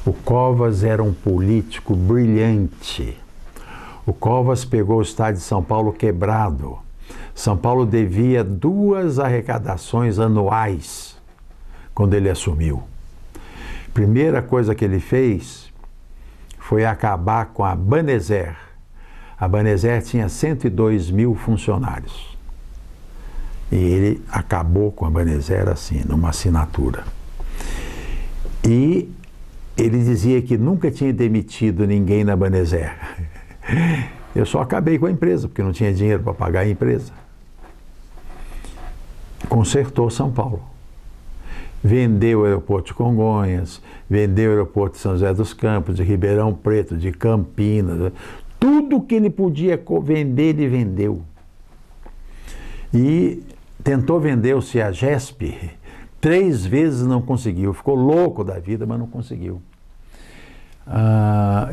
O Covas era um político brilhante. O Covas pegou o estado de São Paulo quebrado. São Paulo devia 2 arrecadações anuais quando ele assumiu. Primeira coisa que ele fez foi acabar com a Banezer. A Banezer tinha 102 mil funcionários. E ele acabou com a Banezer assim, numa assinatura. E ele dizia que nunca tinha demitido ninguém na Banezer. Eu só acabei com a empresa, porque não tinha dinheiro para pagar a empresa. Consertou São Paulo. Vendeu o aeroporto de Congonhas, vendeu o aeroporto de São José dos Campos, de Ribeirão Preto, de Campinas. Tudo que ele podia vender, ele vendeu. E tentou vender o CEAGESP 3 vezes, não conseguiu. Ficou louco da vida, mas não conseguiu.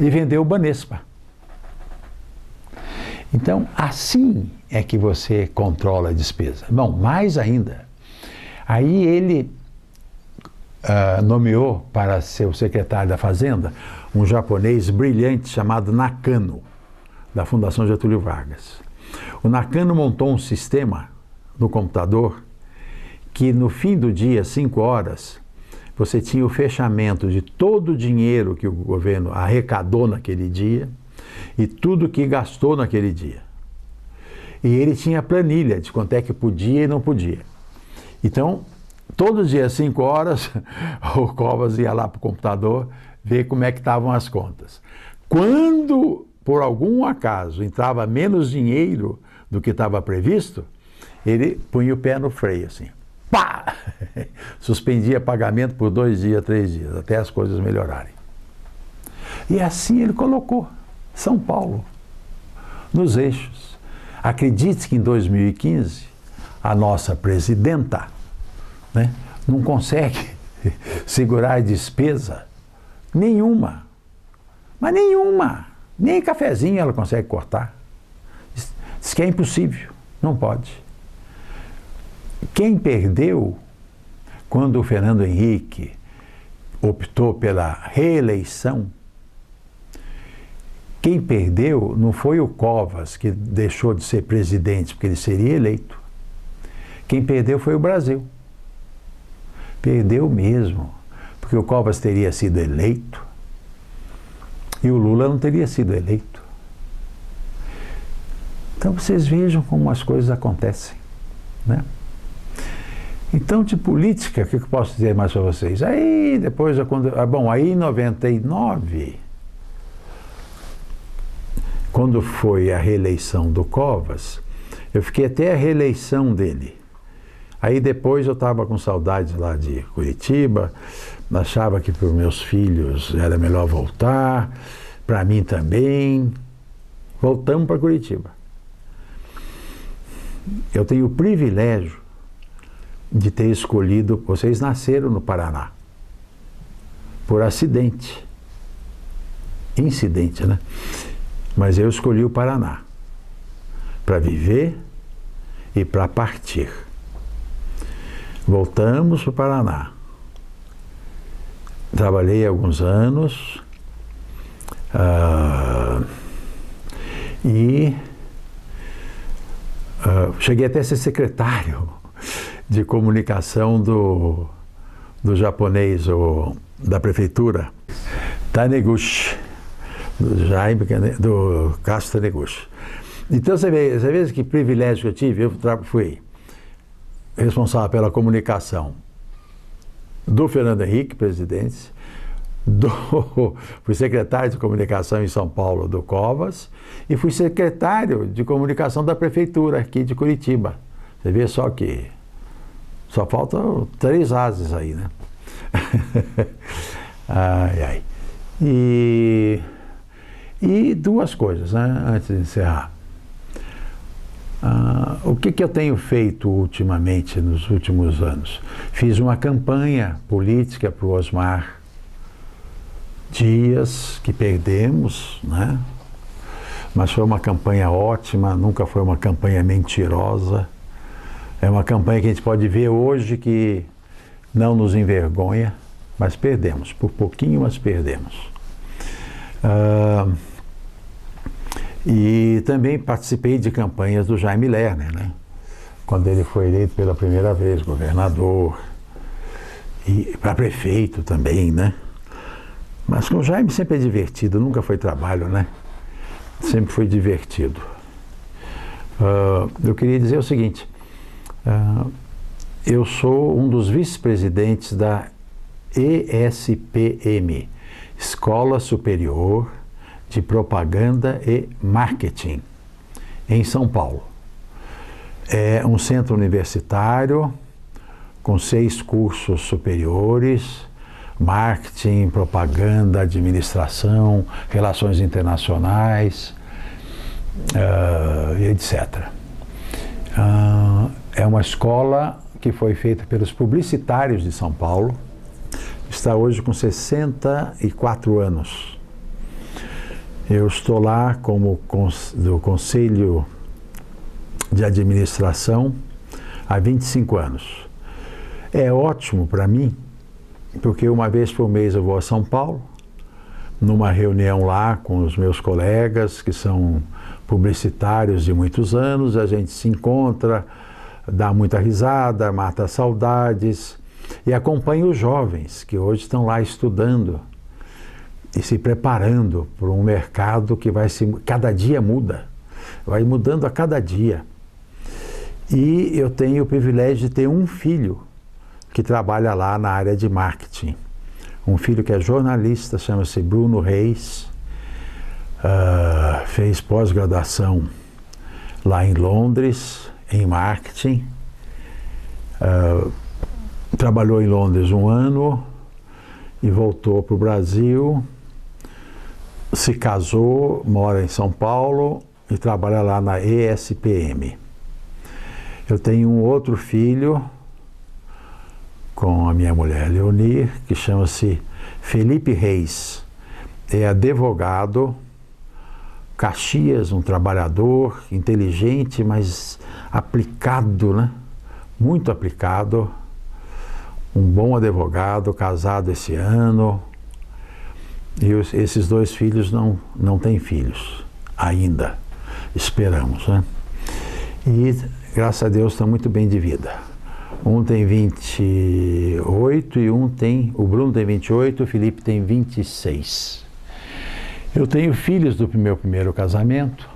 E vendeu o Banespa. Então, assim é que você controla a despesa. Bom, mais ainda, aí ele nomeou para ser o secretário da Fazenda um japonês brilhante chamado Nakano, da Fundação Getúlio Vargas. O Nakano montou um sistema no computador que no fim do dia, 5 horas, você tinha o fechamento de todo o dinheiro que o governo arrecadou naquele dia e tudo que gastou naquele dia. E ele tinha planilha de quanto é que podia e não podia. Então, todo dia, 5 horas, o Covas ia lá para o computador ver como é que estavam as contas. Quando, por algum acaso, entrava menos dinheiro do que estava previsto, ele punha o pé no freio, assim. Pá! Suspendia pagamento por 2 dias, 3 dias, até as coisas melhorarem. E assim ele colocou São Paulo nos eixos. Acredite que em 2015, a nossa presidenta, né, não consegue segurar a despesa nenhuma. Mas nenhuma. Nem cafezinho ela consegue cortar. Diz que é impossível. Não pode. Quem perdeu, quando o Fernando Henrique optou pela reeleição, quem perdeu não foi o Covas, que deixou de ser presidente, porque ele seria eleito. Quem perdeu foi o Brasil. Perdeu mesmo, porque o Covas teria sido eleito e o Lula não teria sido eleito. Então vocês vejam como as coisas acontecem, né? Então, de política, o que eu posso dizer mais para vocês? Aí, depois, aí em 99, quando foi a reeleição do Covas, eu fiquei até a reeleição dele. Aí depois eu estava com saudades lá de Curitiba, achava que para os meus filhos era melhor voltar, para mim também. Voltamos para Curitiba. Eu tenho o privilégio de ter escolhido, vocês nasceram no Paraná, por acidente, incidente, né? Mas eu escolhi o Paraná, para viver e para partir. Voltamos para o Paraná. Trabalhei alguns anos e cheguei até a ser secretário de comunicação do japonês, da prefeitura, Taniguchi, do Castro Taniguchi. Então você vê que privilégio que eu tive. Eu fui responsável pela comunicação do Fernando Henrique, presidente, fui secretário de comunicação em São Paulo do Covas e fui secretário de comunicação da prefeitura aqui de Curitiba. Você vê só que só faltam 3 ases aí, né? Ai, ai. E 2 coisas, né, antes de encerrar. O que eu tenho feito ultimamente, nos últimos anos? Fiz uma campanha política para o Osmar Dias, que perdemos, né? Mas foi uma campanha ótima, nunca foi uma campanha mentirosa. É uma campanha que a gente pode ver hoje que não nos envergonha, mas perdemos, por pouquinho, mas perdemos. E também participei de campanhas do Jaime Lerner, né? Quando ele foi eleito pela primeira vez, governador, e para prefeito também, né? Mas com o Jaime sempre é divertido, nunca foi trabalho, né? Sempre foi divertido. Eu queria dizer o seguinte, eu sou um dos vice-presidentes da ESPM, Escola Superior de Propaganda e Marketing, em São Paulo. É um centro universitário com 6 cursos superiores: marketing, propaganda, administração, relações internacionais, etc. É uma escola que foi feita pelos publicitários de São Paulo, está hoje com 64 anos. Eu estou lá como do Conselho de Administração há 25 anos. É ótimo para mim, porque uma vez por mês eu vou a São Paulo, numa reunião lá com os meus colegas, que são publicitários de muitos anos, a gente se encontra, dá muita risada, mata saudades e acompanha os jovens que hoje estão lá estudando e se preparando para um mercado que cada dia muda, vai mudando a cada dia. E eu tenho o privilégio de ter um filho que trabalha lá na área de marketing. Um filho que é jornalista, chama-se Bruno Reis, fez pós-graduação lá em Londres, em marketing. Trabalhou em Londres 1 ano e voltou para o Brasil, se casou, mora em São Paulo e trabalha lá na ESPM. Eu tenho um outro filho com a minha mulher Leonir, que chama-se Felipe Reis. É advogado, Caxias, um trabalhador, inteligente, mas aplicado, né? Muito aplicado. Um bom advogado, casado esse ano. E esses 2 filhos não têm filhos ainda. Esperamos, né? E, graças a Deus, estão muito bem de vida. Um tem 28 e o Bruno tem 28, o Felipe tem 26. Eu tenho filhos do meu primeiro casamento.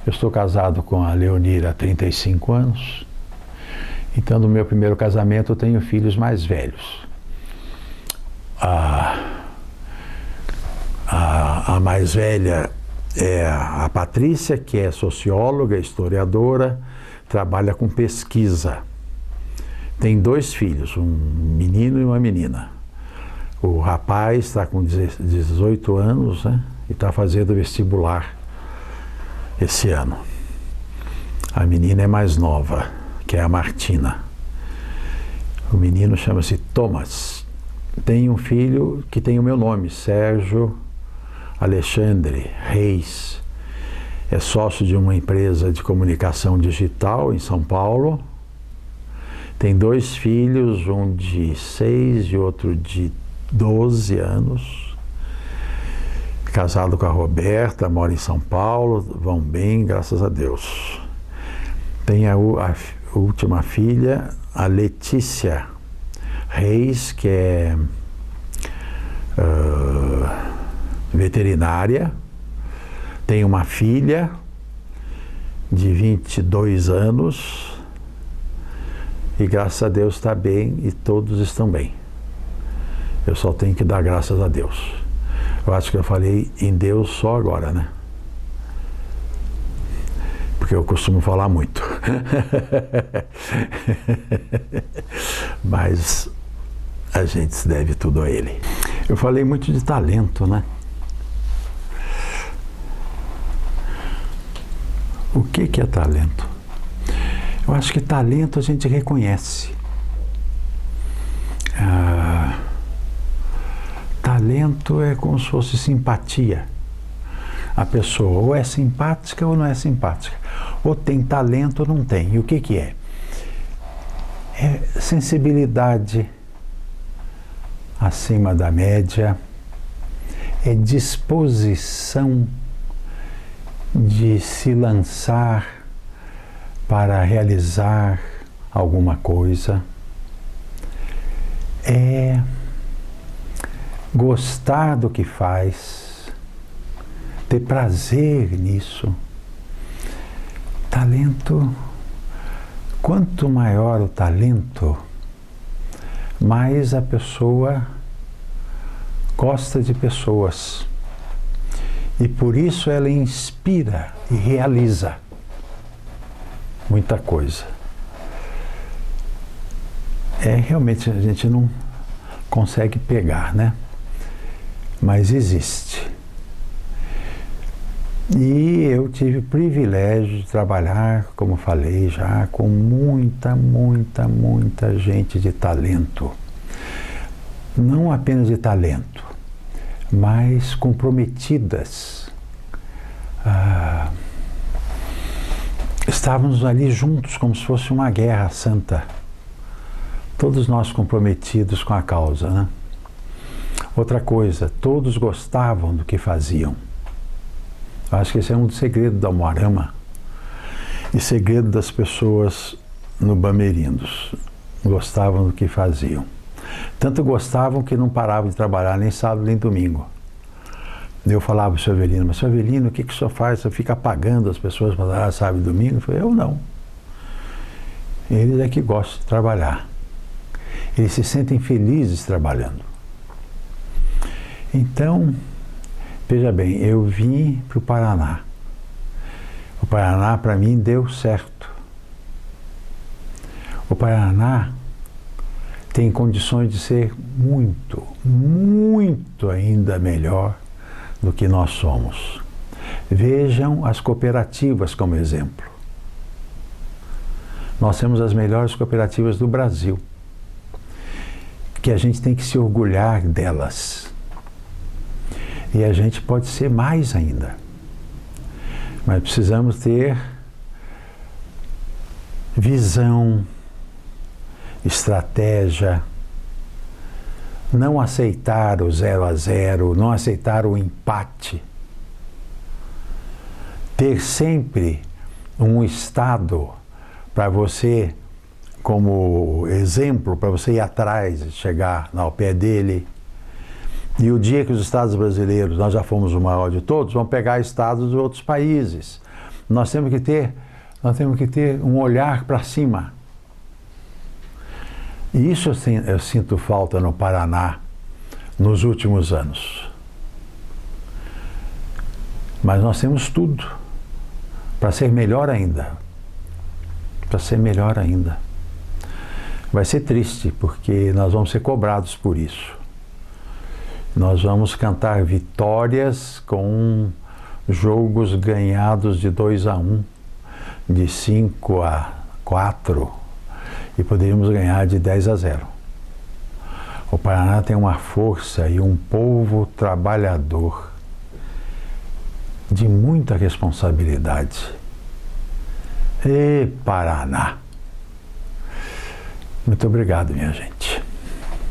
Eu estou casado com a Leonira há 35 anos. Então, no meu primeiro casamento, eu tenho filhos mais velhos. A mais velha é a Patrícia, que é socióloga, historiadora, trabalha com pesquisa. Tem 2 filhos, um menino e uma menina. O rapaz está com 18 anos, né, e está fazendo vestibular esse ano. A menina é mais nova, que é a Martina. O menino chama-se Thomas. Tem um filho que tem o meu nome, Sérgio Alexandre Reis. É sócio de uma empresa de comunicação digital em São Paulo. Tem 2 filhos, um de 6 e outro de 12 anos. Casado com a Roberta, mora em São Paulo, vão bem, graças a Deus. Tem a última filha, a Letícia Reis, que é veterinária. Tem uma filha de 22 anos e, graças a Deus, está bem e todos estão bem. Eu só tenho que dar graças a Deus. Eu acho que eu falei em Deus só agora, né? Porque eu costumo falar muito. Mas a gente se deve tudo a Ele. Eu falei muito de talento, né? O que é talento? Eu acho que talento a gente reconhece. Talento é como se fosse simpatia. A pessoa ou é simpática ou não é simpática. Ou tem talento ou não tem. E o que é? É sensibilidade acima da média, é disposição de se lançar para realizar alguma coisa, é gostar do que faz, ter prazer nisso. Talento, quanto maior o talento, mais a pessoa gosta de pessoas. E por isso ela inspira e realiza muita coisa. Realmente a gente não consegue pegar, né? Mas existe. E eu tive o privilégio de trabalhar, como falei já, com muita gente de talento. Não apenas de talento, mas comprometidas. Estávamos ali juntos como se fosse uma guerra santa. Todos nós comprometidos com a causa, né? Outra coisa, todos gostavam do que faziam. Eu acho que esse é um dos segredos da Umuarama e segredo das pessoas no Bamerindos. Gostavam do que faziam. Tanto gostavam que não paravam de trabalhar nem sábado nem domingo. Eu falava para o seu Avelino, mas seu Avelino, o que o senhor faz? Você fica pagando as pessoas para trabalhar sábado e domingo? Eu falei, eu não. Eles é que gostam de trabalhar. Eles se sentem felizes trabalhando. Então, veja bem, eu vim para o Paraná. O Paraná, para mim, deu certo. O Paraná tem condições de ser muito, muito ainda melhor do que nós somos. Vejam as cooperativas como exemplo. Nós temos as melhores cooperativas do Brasil, que a gente tem que se orgulhar delas. E a gente pode ser mais ainda. Mas precisamos ter visão, estratégia, não aceitar o 0 a 0, não aceitar o empate. Ter sempre um Estado para você, como exemplo, para você ir atrás e chegar ao pé dele. E o dia que os Estados brasileiros, nós já fomos o maior de todos, vão pegar estados de outros países. Nós temos que ter um olhar para cima. E isso eu sinto falta no Paraná nos últimos anos. Mas nós temos tudo para ser melhor ainda. Para ser melhor ainda. Vai ser triste, porque nós vamos ser cobrados por isso. Nós vamos cantar vitórias com jogos ganhados de 2 a 1, de 5 a 4, e poderíamos ganhar de 10 a 0. O Paraná tem uma força e um povo trabalhador de muita responsabilidade. E Paraná! Muito obrigado, minha gente.